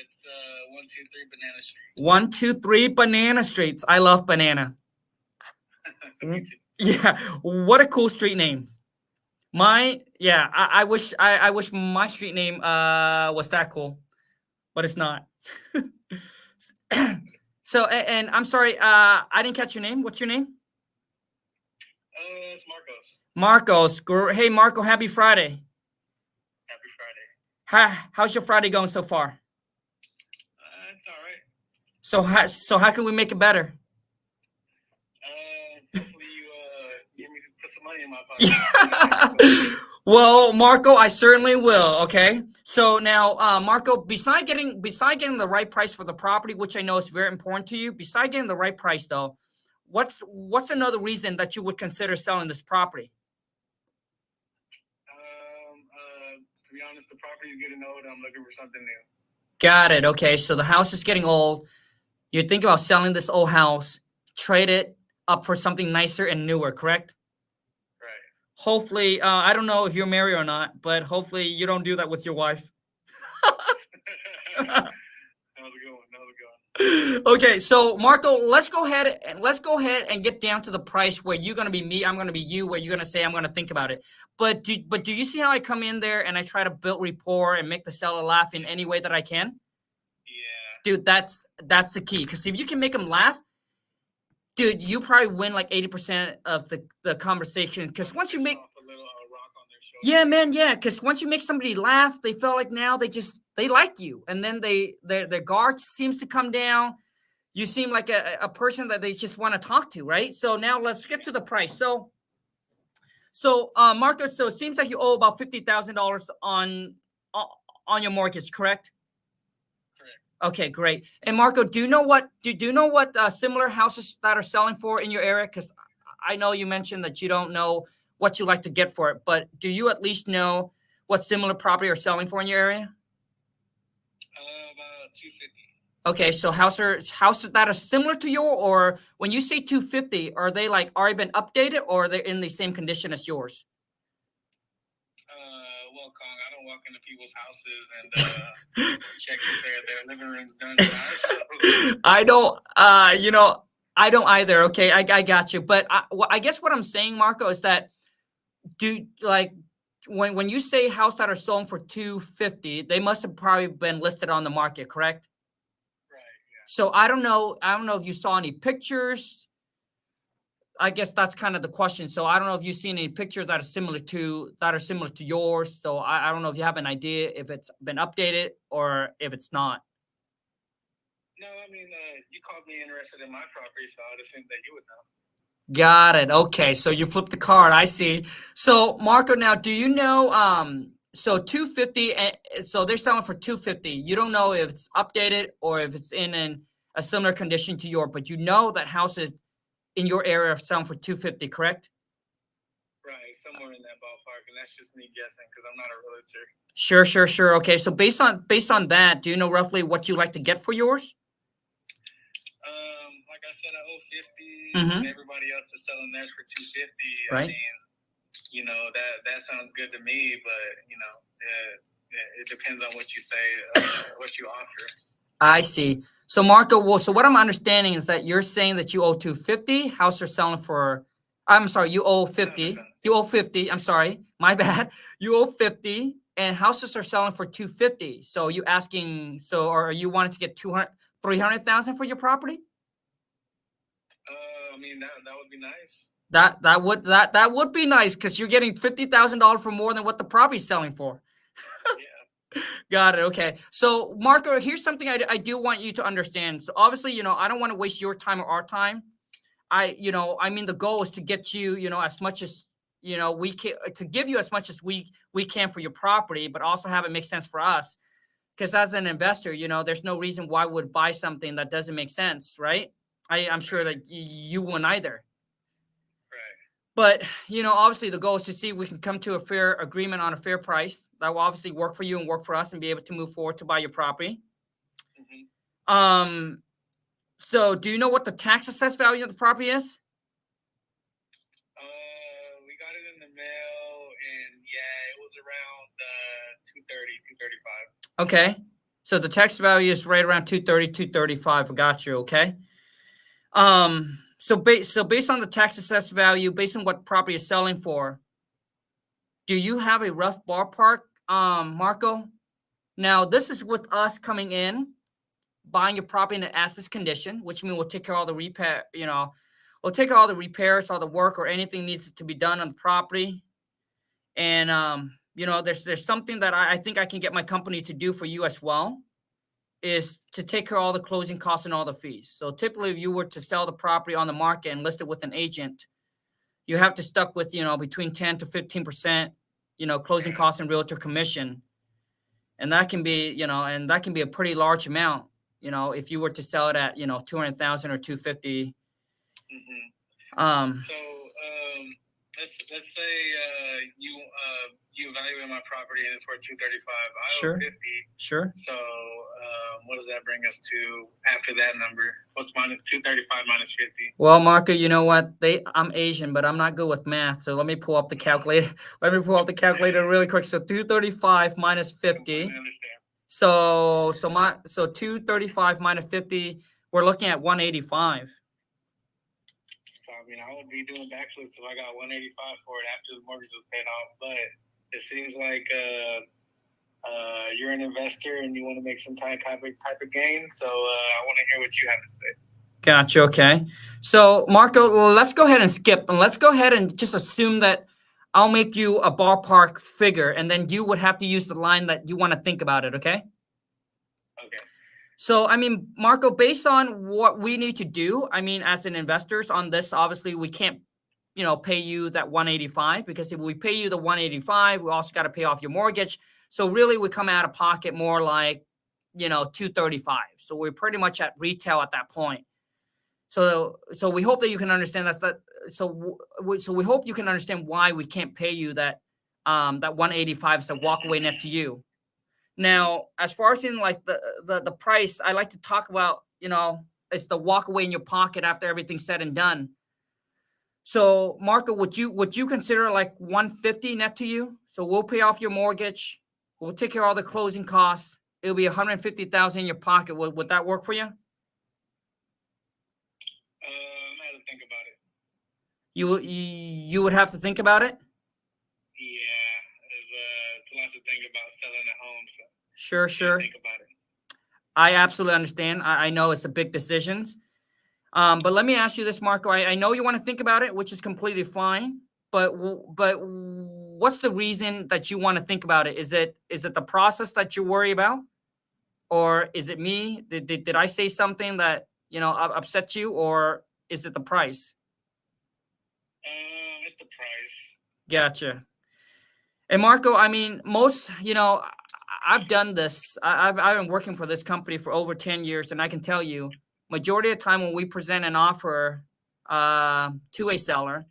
It's 123 Banana Street. 123 Banana Street. I love banana. Me too. Yeah. What a cool street name. Yeah, I wish my street name was that cool, but it's not. So, and I'm sorry, I didn't catch your name. What's your name? It's Marcos. Marcos. Hey, Marco, happy Friday. Happy Friday. How's your Friday going so far? It's all right. So how can we make it better? Hopefully you give me put some money in my pocket. Well, Marco, I certainly will. Okay. So now, Marco, beside getting the right price for the property, which I know is very important to you, beside getting the right price though, what's another reason that you would consider selling this property? To be honest, the property is getting old. I'm looking for something new. Got it. Okay, so the house is getting old. You're thinking about selling this old house, trade it up for something nicer and newer, correct? Right. Hopefully, I don't know if you're married or not, but hopefully you don't do that with your wife. That was a good one. That was a good one. Okay, so Marco, let's go ahead and get down to the price where you're gonna be me, I'm gonna be you, where you're gonna say I'm gonna think about it. But do you see how I come in there and I try to build rapport and make the seller laugh in any way that I can? Yeah. Dude, that's the key. Because if you can make them laugh, dude, you probably win like 80% of the conversation. Because once you make Off a little rock on their shoulder. yeah, man, yeah. Because once you make somebody laugh, they feel like now they like you, and then their guard seems to come down. You seem like a person that they just want to talk to, right? So now let's get to the price. So Marcus, so it seems like you owe about $50,000 on your mortgage, correct? Correct. Okay, great. And Marco, do you know what similar houses that are selling for in your area? Because I know you mentioned that you don't know what you like to get for it, but do you at least know what similar property are selling for in your area? About 250. Okay, so houses that are similar to your, or when you say 250, are they like already been updated, or are they in the same condition as yours? Well, Khang, I don't walk into people's houses and check if their living room's done or not. So. I don't, I don't either. Okay, I got you. But I guess what I'm saying, Marco, is that when you say house that are sold for 250, they must have probably been listed on the market, correct? So I don't know if you saw any pictures. I guess that's kind of the question. So I don't know if you've seen any pictures that are similar to yours. So I don't know if you have an idea if it's been updated or if it's not. No, I mean, you called me interested in my property, so I would assume that you would know. Got it. Okay, so you flipped the card. I see. So Marco, now do you know? So 250, so they're selling for 250. You don't know if it's updated or if it's in a similar condition to yours, but you know that houses in your area are selling for 250, correct? Right, somewhere in that ballpark, and that's just me guessing because I'm not a realtor. Sure. Okay, so based on that, do you know roughly what you like to get for yours? Like I said, I owe 50, Mm-hmm. and everybody else is selling theirs for 250. Right. I mean, that sounds good to me, but it depends on what you say, what you offer. I see. So Marco, well, so what I'm understanding is that you're saying that you owe 250. House are selling for. I'm sorry, you owe 50. You owe 50. I'm sorry, my bad. You owe 50, and houses are selling for 250. So you asking? So are you wanting to get 300,000 for your property? I mean, that would be nice. That would be nice because you're getting $50,000 for more than what the property's selling for. Yeah. Got it. Okay. So Marco, here's something I do want you to understand. So obviously, I don't want to waste your time or our time. I mean, the goal is to get you, as much as, we can, to give you as much as we can for your property, but also have it make sense for us. Because as an investor, there's no reason why we would buy something that doesn't make sense, right? I'm sure that you wouldn't either. But, obviously the goal is to see if we can come to a fair agreement on a fair price that will obviously work for you and work for us and be able to move forward to buy your property. Mm-hmm. So do you know what the tax assessed value of the property is? We got it in the mail, and yeah, it was around 230, 235. Okay. So the tax value is right around 230, 235. I got you. Okay. So based on the tax assessed value, based on what property is selling for, do you have a rough ballpark, Marco? Now, this is with us coming in, buying your property in an as-is condition, which means we'll take care of all the repair, we'll take care of all the repairs, all the work, or anything needs to be done on the property. And, there's something that I think I can get my company to do for you as well, is to take care of all the closing costs and all the fees. So typically, if you were to sell the property on the market and list it with an agent, you have to stuck with, between 10 to 15%, closing costs and realtor commission. And that can be, a pretty large amount, if you were to sell it at, 200,000 or 250. So let's say you evaluate my property and it's worth $235. I Sure. owe $50. Sure. So what does that bring us to after that number? What's minus $235 minus 50? Well, Marco, you know what? I'm Asian, but I'm not good with math. So let me pull up the calculator. Let me pull up the calculator really quick. So 235 minus 50. So 235 minus 50, we're looking at 185. So I mean, I would be doing backflips if I got 185 for it after the mortgage was paid off. But it seems like you're an investor and you want to make some type of gain. So I want to hear what you have to say. Gotcha. Okay. So Marco, let's go ahead and skip and let's go ahead and just assume that I'll make you a ballpark figure, and then you would have to use the line that you want to think about it. Okay. Okay. So, I mean, Marco, based on what we need to do, I mean, as an investors on this, obviously we can't, pay you that 185, because if we pay you the 185, we also got to pay off your mortgage. So really we come out of pocket more like, 235. So we're pretty much at retail at that point. So we hope that you can understand so we hope you can understand why we can't pay you that 185 is a walk away net to you. Now, as far as in like the price, I like to talk about, it's the walk away in your pocket after everything's said and done. So Marco, would you consider like 150 net to you? So we'll pay off your mortgage. We'll take care of all the closing costs. It'll be 150,000 in your pocket. Would that work for you? I had to think about it. You would have to think about it? Yeah, there's a lot to think about selling a home. So Sure. think about it. I absolutely understand. I know it's a big decision. But let me ask you this, Marco. I know you want to think about it, which is completely fine. But what's the reason that you want to think about it? Is it the process that you worry about? Or is it me? Did I say something that, upset you? Or is it the price? It's the price. Gotcha. And Marco, I mean, I've done this. I've been working for this company for over 10 years, and I can tell you, majority of the time when we present an offer to a seller,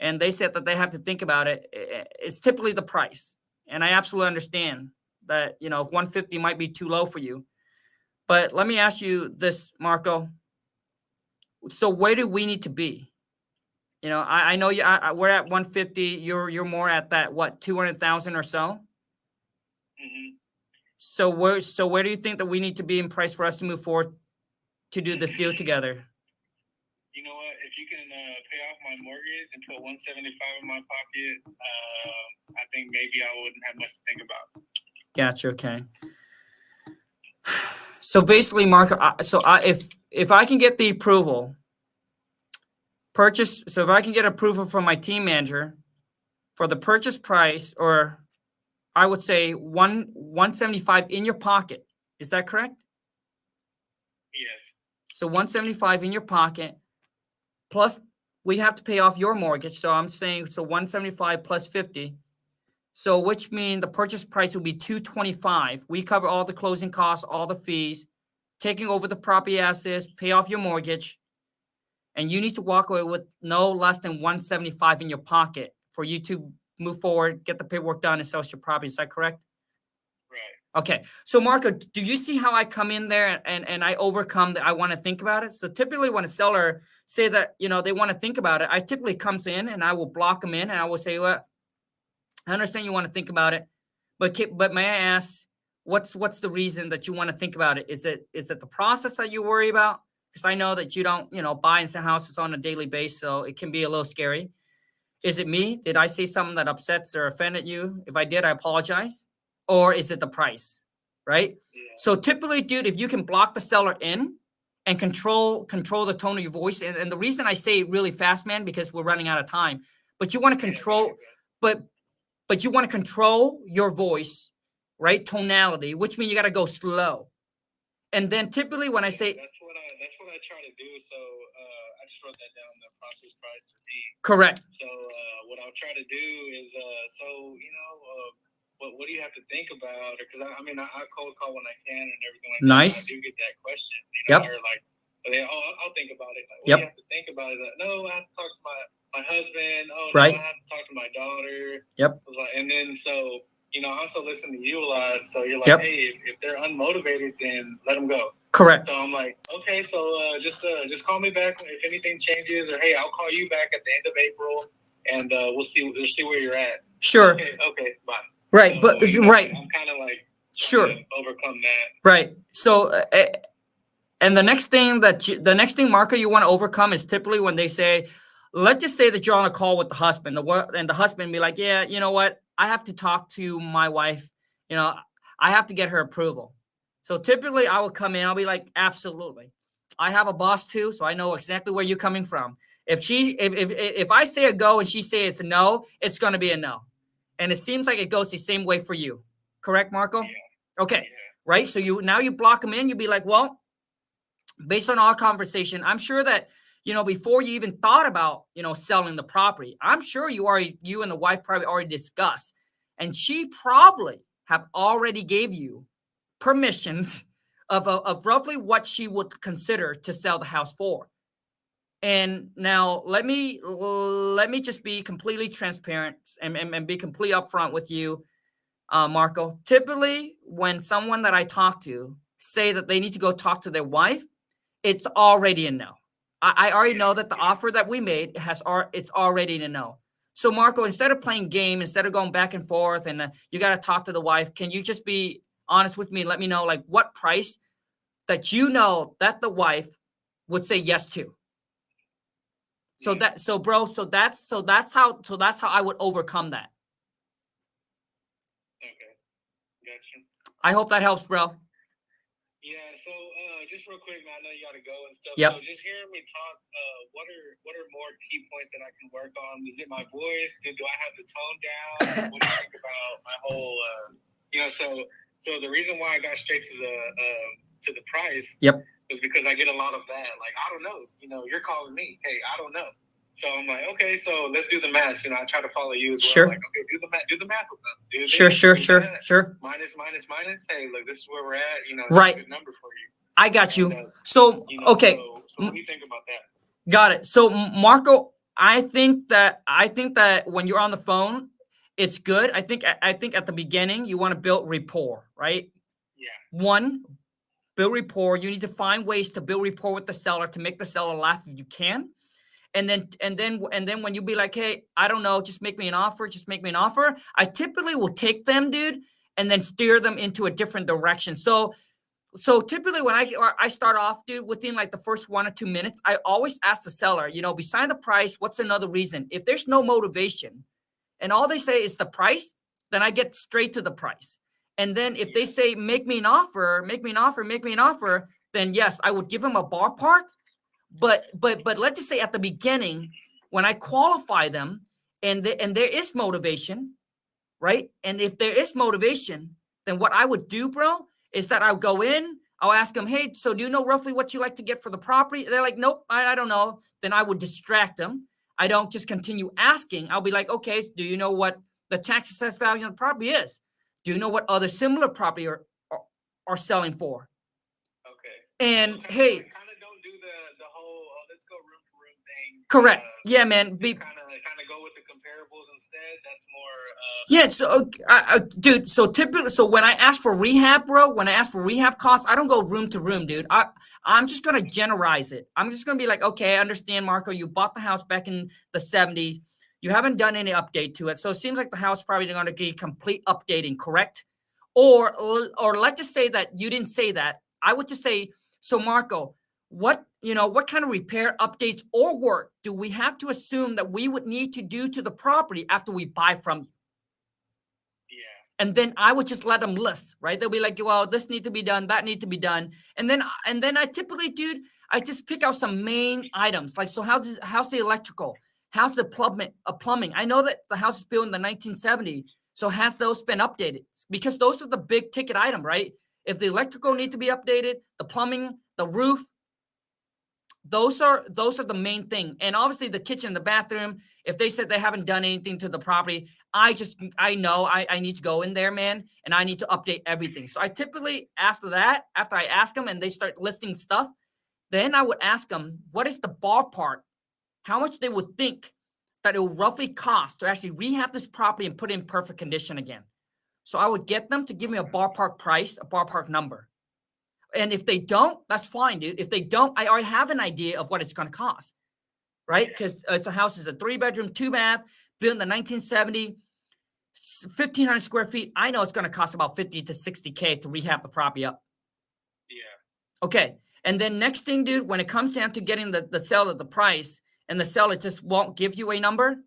and they said that they have to think about it, it's typically the price. And I absolutely understand that, if 150 might be too low for you. But let me ask you this, Marco. So where do we need to be? I know we're at 150. You're more at that, what, 200,000 or so? Mm-hmm. So where do you think that we need to be in price for us to move forward to do this deal together? You know what? If you can pay off my mortgage and put 175 in my pocket, I think maybe I wouldn't have much to think about. Gotcha. Okay. So basically, Marco, if I can get the approval, if I can get approval from my team manager for the purchase price, or I would say 175 in your pocket, is that correct? Yes. So 175 in your pocket, plus we have to pay off your mortgage. So I'm saying, 175 plus 50. So which means the purchase price will be 225. We cover all the closing costs, all the fees, taking over the property assets, pay off your mortgage. And you need to walk away with no less than 175 in your pocket for you to move forward, get the paperwork done, and sell your property. Is that correct? Right. Okay. So Marco, do you see how I come in there and I overcome that I want to think about it? So typically when a seller say that, they want to think about it, I typically comes in and I will block them in and I will say, well, I understand you want to think about it, but may I ask, what's the reason that you want to think about it? Is it the process that you worry about? Because I know that you don't, buy and sell houses on a daily basis, so it can be a little scary. Is it me? Did I say something that upsets or offended you? If I did, I apologize. Or is it the price, right? Yeah. So typically, dude, if you can block the seller in and control the tone of your voice, and the reason I say it really fast, man, because we're running out of time, but you want to control, but you want to control your voice, right? Tonality, which means you got to go slow. And then typically when I say that's what I try to do. So I just wrote that down, the process price for me. Correct. So what I'll try to do is what do you have to think about? Because I cold call when I can and everything like nice. that. I do get that question. Yep. Or like, I'll think about it. Like, Yep. You have to think about it. Like, no, I have to talk to my husband. Oh, Right. no, I have to talk to my daughter. Yep. I was like, and then so, I also listen to you a lot. So you're like, Yep. hey, if they're unmotivated, then let them go. Correct. So I'm like, okay, so just call me back if anything changes, or hey, I'll call you back at the end of April, and we'll see where you're at. Sure. Okay, bye. Right. So, But right. I'm kind of like Sure. trying to overcome that. Right. So, and the next thing, Marco, you want to overcome is typically when they say, let's just say that you're on a call with the husband, and the husband be like, yeah, you know what? I have to talk to my wife. I have to get her approval. So typically I will come in, I'll be like, absolutely. I have a boss too, so I know exactly where you're coming from. If I say a go and she says it's a no, it's going to be a no. And it seems like it goes the same way for you. Correct, Marco? Yeah. Okay. Yeah. Right. So you block them in, you'll be like, well, based on our conversation, I'm sure that, before you even thought about, selling the property, I'm sure you and the wife probably already discussed, and she probably have already gave you permissions of roughly what she would consider to sell the house for. And now let me just be completely transparent and be completely upfront with you, Marco. Typically, when someone that I talk to say that they need to go talk to their wife, it's already a no. I already know that the offer that we made it's already a no. So Marco, instead of playing game, instead of going back and forth, and you got to talk to the wife, can you just be honest with me and let me know like what price that that the wife would say yes to? That's how I would overcome that. Okay, gotcha. I hope that helps, bro. Yeah, so just real quick, man, I know you gotta go and stuff. Yep. So just hearing me talk, what are more key points that I can work on? Is it my voice? Do I have the tone down? What do you think about my whole so the reason why I got straight to the price Yep. was because I get a lot of that. Like, I don't know, you're calling me. Hey, I don't know. So I'm like, okay, so let's do the math. I try to follow you as well. Sure. Like, okay, do the math with them. Sure. Minus. Hey, look, this is where we're at. Right. It's a good number for you. I got you. So, okay. So what do you think about that? Got it. So Marco, I think that when you're on the phone, it's good. I think at the beginning you want to build rapport, right? Yeah. One, build rapport. You need to find ways to build rapport with the seller to make the seller laugh if you can. And then when you be like, hey, I don't know, just make me an offer. I typically will take them, dude, and then steer them into a different direction. So typically when I start off, dude, within like the first 1 or 2 minutes, I always ask the seller, beside the price, what's another reason? If there's no motivation and all they say is the price, then I get straight to the price. And then if they say, make me an offer, then yes, I would give them a ballpark. But let's just say at the beginning, when I qualify them and there is motivation, right? And if there is motivation, then what I would do, bro, is that I'll go in, I'll ask them, hey, so do you know roughly what you like to get for the property? They're like, nope, I don't know. Then I would distract them. I don't just continue asking. I'll be like, okay, do you know what the tax assessed value of the property is? Do you know what other similar property are selling for? Okay. And so hey, kind of don't do the whole let's go room for room thing. Correct. Yeah, man. Kind of go with the comparables instead. That's more. Yeah. So, dude. So typically, when I ask for rehab, bro, when I ask for rehab costs, I don't go room to room, dude. I'm just gonna generalize it. I'm just gonna be like, okay, I understand, Marco. You bought the house back in the '70s. You haven't done any update to it, so it seems like the house probably going to get complete updating, correct? Or let's just say that you didn't say that. I would just say, so Marco, what kind of repair, updates, or work do we have to assume that we would need to do to the property after we buy from you? Yeah. And then I would just let them list, right? They'll be like, well, this need to be done, that need to be done. And then I typically, dude, I just pick out some main items. Like, so how's the electrical? How's the plumbing? I know that the house is built in the 1970s. So has those been updated? Because those are the big ticket item, right? If the electrical need to be updated, the plumbing, the roof, those are the main thing. And obviously the kitchen, the bathroom, if they said they haven't done anything to the property, I know I need to go in there, man, and I need to update everything. So I typically, after I ask them and they start listing stuff, Then I would ask them, what is the ballpark? How much they would think that it will roughly cost to actually rehab this property and put it in perfect condition again. So I would get them to give me a ballpark price, a ballpark number. And if they don't, that's fine, dude. If they don't, I already have an idea of what it's going to cost, right? Because it's a house is a 3-bedroom, 2-bath, built in the 1970s, 1,500 square feet. I know it's going to cost about 50 to 60K to rehab the property up. Yeah. Okay. And then next thing, dude, when it comes down to getting the seller the price and the seller just won't give you a number,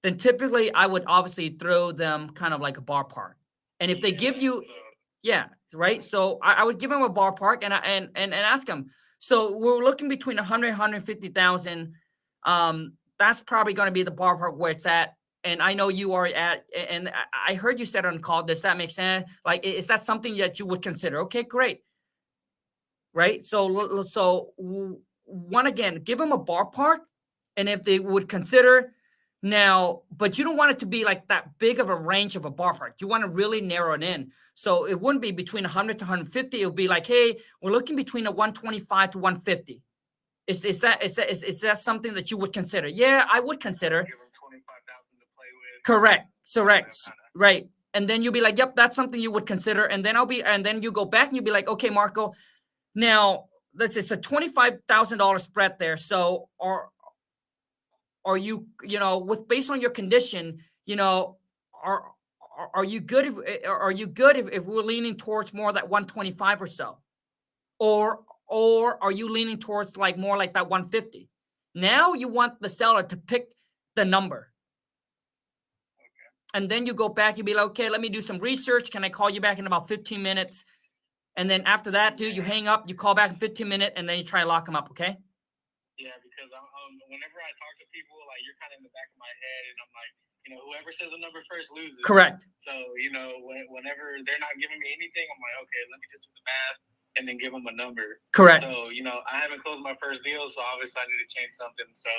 then typically I would obviously throw them kind of like a ballpark. And if they give you, yeah, right. So I would give them a ballpark and ask them. So we're looking between 100 and 150,000. That's probably going to be the ballpark where it's at. And I know you are at, and I heard you said on call, does that make sense? Like, is that something that you would consider? Okay, great. Right. So one, again, give them a ballpark. And if they would consider now, but you don't want it to be like that big of a range of a ballpark. You want to really narrow it in. So it wouldn't be between 100 to 150. It would be like, hey, we're looking between a 125 to 150. Is that something that you would consider? Yeah, I would consider. Give them 25,000 to play with. Correct. Right. And then you'll be like, yep, that's something you would consider. And then you go back and you'll be like, okay, Marco, now it's a $25,000 spread there. So are you, with based on your condition, are you good if we're leaning towards more that 125 or so? Or are you leaning towards like more like that 150? Now you want the seller to pick the number. Okay. And then you go back, you be like, okay, let me do some research. Can I call you back in about 15 minutes? And then after that, dude, you hang up, you call back in 15 minutes, and then you try to lock them up, okay? Yeah, because whenever I talk to people, like, you're kind of in the back of my head, and I'm like, whoever says the number first loses. Correct. So, whenever they're not giving me anything, I'm like, okay, let me just do the math and then give them a number. Correct. So, I haven't closed my first deal, so obviously I need to change something. So,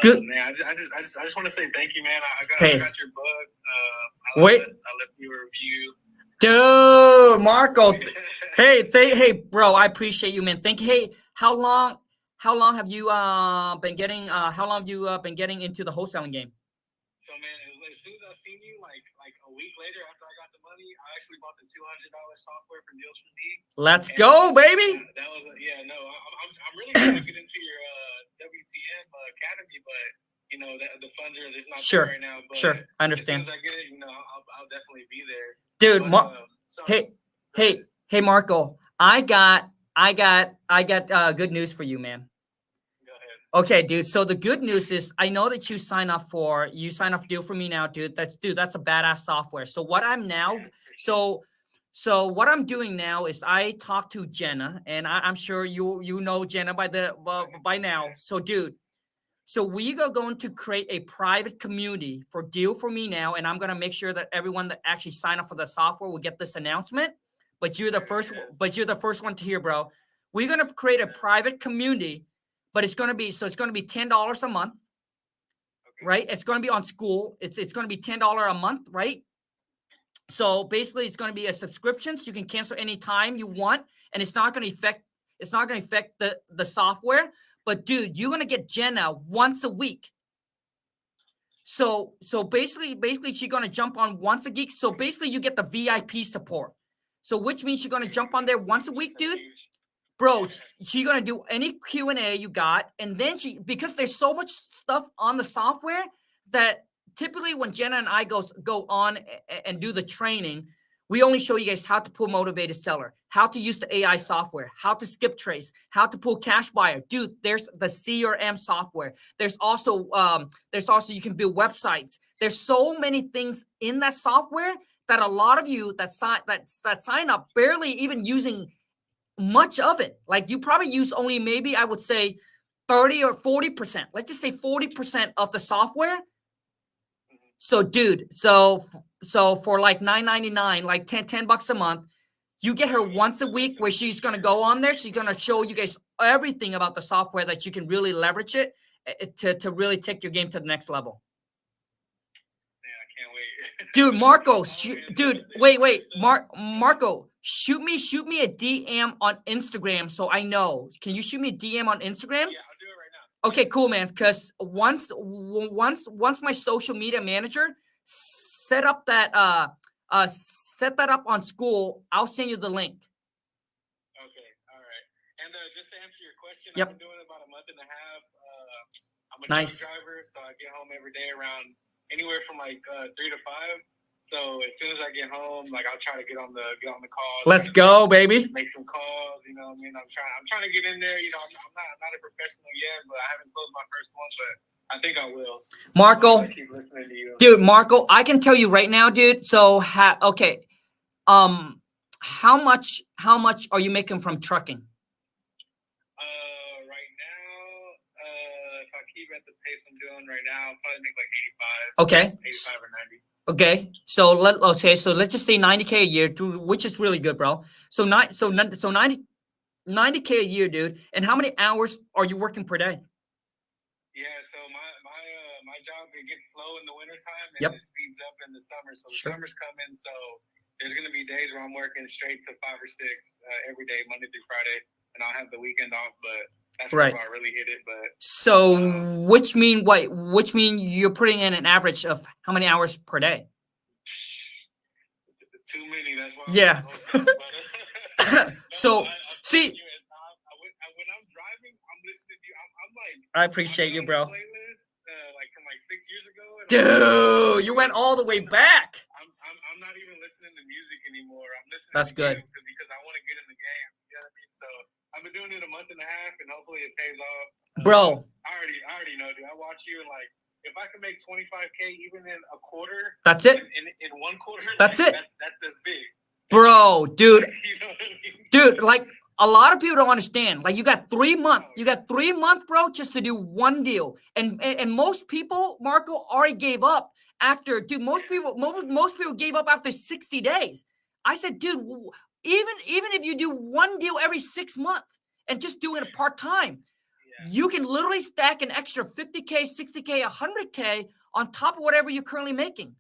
good. Man, I just want to say thank you, man. I got your book. I left you a review. Dude, Marco. Hey, bro, I appreciate you, man. Thank you. Hey, how long have you been getting into the wholesaling game? So, man, as soon as I seen you, like a week later after I got the money, I actually bought the $200 software for Deals for Me. Let's go, baby. That was I'm really trying to get into your WTM Academy, but the funds are just not there right now. But sure, I understand. As soon as I get it, I'll definitely be there. Dude, hey, Marco, I got good news for you, man. Go ahead. Okay, dude. So the good news is I know that you sign up Deal for Me now, dude. That's a badass software. So what I'm now, so what I'm doing now is I talk to Jenna, and I'm sure you know Jenna by now. So, dude. So we are going to create a private community for Deal for Me now, and I'm going to make sure that everyone that actually sign up for the software will get this announcement. But you're the first one to hear, bro. We're going to create a private community, but it's going to be $10 a month, right? It's going to be on school. It's going to be $10 a month, right? So basically, it's going to be a subscription, so you can cancel anytime you want, and it's not going to affect the software. But dude, you're gonna get Jenna once a week. So basically she's gonna jump on once a week. So basically you get the VIP support. So which means you're gonna jump on there once a week, dude. Bro, she's gonna do any Q&A you got, and then because there's so much stuff on the software that typically when Jenna and I go on and do the training, we only show you guys how to pull motivated seller, how to use the AI software, how to skip trace, how to pull cash buyer. Dude, there's the CRM software. There's also you can build websites. There's so many things in that software that a lot of you that sign up barely even using much of it. Like you probably use only maybe I would say 30 or 40%. Let's just say 40% of the software. So dude, so for like $9.99, like $10 a month, you get her once a week where she's going to go on there. She's going to show you guys everything about the software that you can really leverage it to really take your game to the next level. Yeah, I can't wait. Dude, Marco, man, dude, it's- wait, it's- Marco, shoot me a DM on Instagram so I know. Can you shoot me a DM on Instagram? Yeah, I'll do it right now. Okay, cool, man. Because once my social media manager set up that set that up on school, I'll send you the link. Okay, all right. And just to answer your question, Yep. I've been doing it about a month and a half. I'm a Nice. truck driver, so I get home every day around anywhere from like 3 to 5. So as soon as I get home, like I'll try to get on the calls. Let's go, baby. Make some calls. You know what I mean? I'm trying to get in there. You know, I'm not a professional yet, but I haven't closed my first one, but I think I will. Marco, I keep listening to you. dude, Marco, I can tell you right now, dude. So, okay, how much are you making from trucking? Right now, if I keep at the pace I'm doing right now, I'll probably make like 85 or 90. Okay, so let's just say 90K a year, dude, which is really good, bro. So 90K a year, dude. And how many hours are you working per day? Yeah, so my job, it gets slow in the wintertime and Yep. it speeds up in the summer. So the Sure. summer's coming, so there's gonna be days where I'm working straight to 5 or 6 every day, Monday through Friday, and I'll have the weekend off, but that's Right. where I really hit it. But So which mean you're putting in an average of how many hours per day? too many, that's why Yeah. So, see- when I'm driving, I'm listening to you. I'm like, I appreciate you, I've been on bro. a playlist, like from like 6 years ago. and Dude, you went all the way back. I'm not even listening to music anymore. I'm listening. That's to good. you because I want to get in the game. You know what I mean? So I've been doing it a month and a half, and hopefully it pays off. Bro, I already know, dude. I watch you, and like, if I can make 25K even in a quarter, that's it. in one quarter, That's like, it. That's big. Bro, dude, You know what I mean? dude, like a lot of people don't understand. Like you got 3 months. You got 3 months, bro, just to do one deal. And most people, Marco, already gave up after, dude, most people gave up after 60 days. I said, dude, even if you do one deal every 6 months and just do it part-time, you can literally stack an extra 50K, 60K, 100K on top of whatever you're currently making.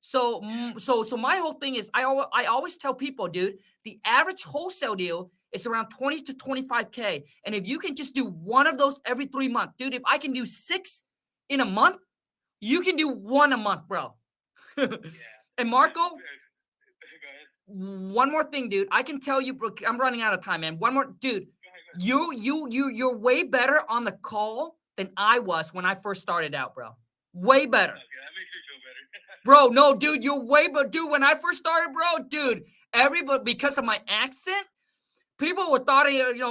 So my whole thing is I always tell people, dude, the average wholesale deal is around 20 to 25K. And if you can just do one of those every 3 months, dude, if I can do 6 in a month, you can do 1 a month, bro. And Marco, Go ahead. one more thing, dude. I can tell you, bro, I'm running out of time, man. One more, dude. You're way better on the call than I was when I first started out, bro. Way better. Okay, that makes me feel better. Bro, no, dude, you're way better. Dude, when I first started, bro, dude, everybody, because of my accent, people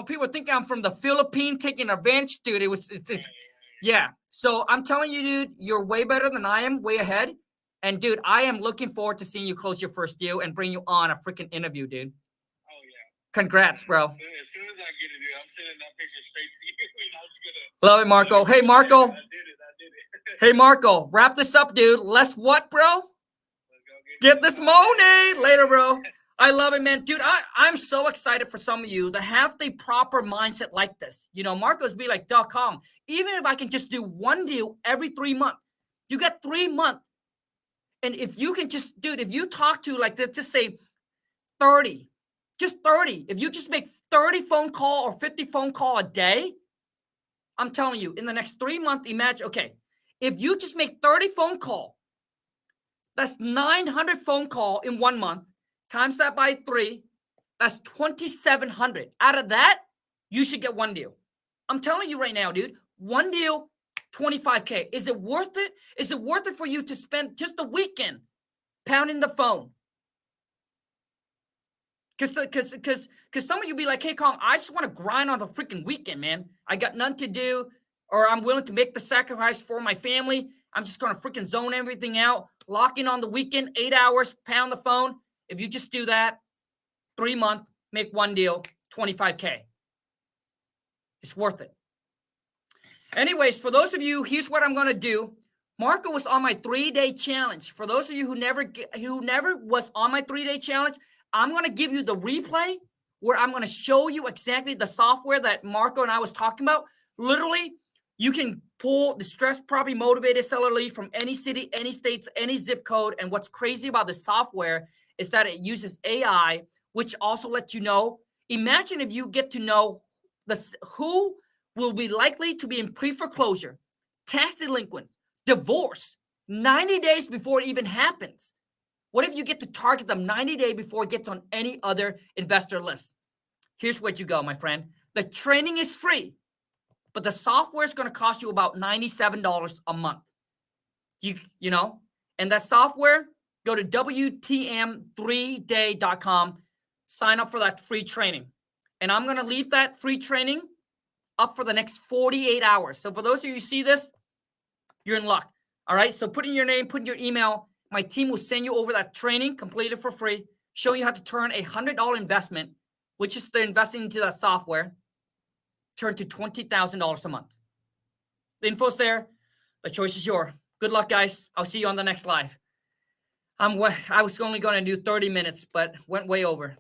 people think I'm from the Philippines taking advantage. Dude, it's yeah. So I'm telling you, dude, you're way better than I am, way ahead. And dude, I am looking forward to seeing you close your first deal and bring you on a freaking interview, dude. Oh yeah. Congrats, bro. As soon as I get it, dude, I'm sending that picture straight to you, and I'm just gonna. Love it, Marco. Hey, Marco. I did it. Hey, Marco. Wrap this up, dude. Let's what, bro? Let's go Get this money later, bro. I love it, man. Dude, I'm so excited for some of you that have the proper mindset like this. You know, Marco's be like, .com. Even if I can just do one deal every 3 months, you got 3 months. And if you can just, dude, if you talk to like, let's just say 30, just 30. If you just make 30 phone call or 50 phone call a day, I'm telling you, in the next 3 months, imagine, okay, if you just make 30 phone call, that's 900 phone call in 1 month. Times that by 3, that's 2,700. Out of that, you should get one deal. I'm telling you right now, dude, one deal, 25K. Is it worth it? Is it worth it for you to spend just the weekend pounding the phone? Because some of you be like, hey, Khang, I just want to grind on the freaking weekend, man. I got nothing to do, or I'm willing to make the sacrifice for my family. I'm just going to freaking zone everything out, lock in on the weekend, 8 hours, pound the phone. If you just do that, 3 months, make one deal, 25K. It's worth it. Anyways, for those of you, here's what I'm going to do. Marco was on my 3-day challenge. For those of you who never was on my 3-day challenge, I'm going to give you the replay where I'm going to show you exactly the software that Marco and I was talking about. Literally, you can pull the stress property motivated seller lead from any city, any states, any zip code. And what's crazy about the software is that it uses AI, which also lets you know. Imagine if you get to know who will be likely to be in pre-foreclosure, tax delinquent, divorce, 90 days before it even happens. What if you get to target them 90 days before it gets on any other investor list? Here's where you go, my friend. The training is free, but the software is going to cost you about $97 a month. You know, and that software, go to WTM3day.com, sign up for that free training. And I'm going to leave that free training up for the next 48 hours. So for those of you who see this, you're in luck. All right. So put in your name, put in your email. My team will send you over that training completed for free, show you how to turn a $100 investment, which is the investing into that software, turn to $20,000 a month. The info's there. The choice is yours. Good luck, guys. I'll see you on the next live. I was only going to do 30 minutes, but went way over.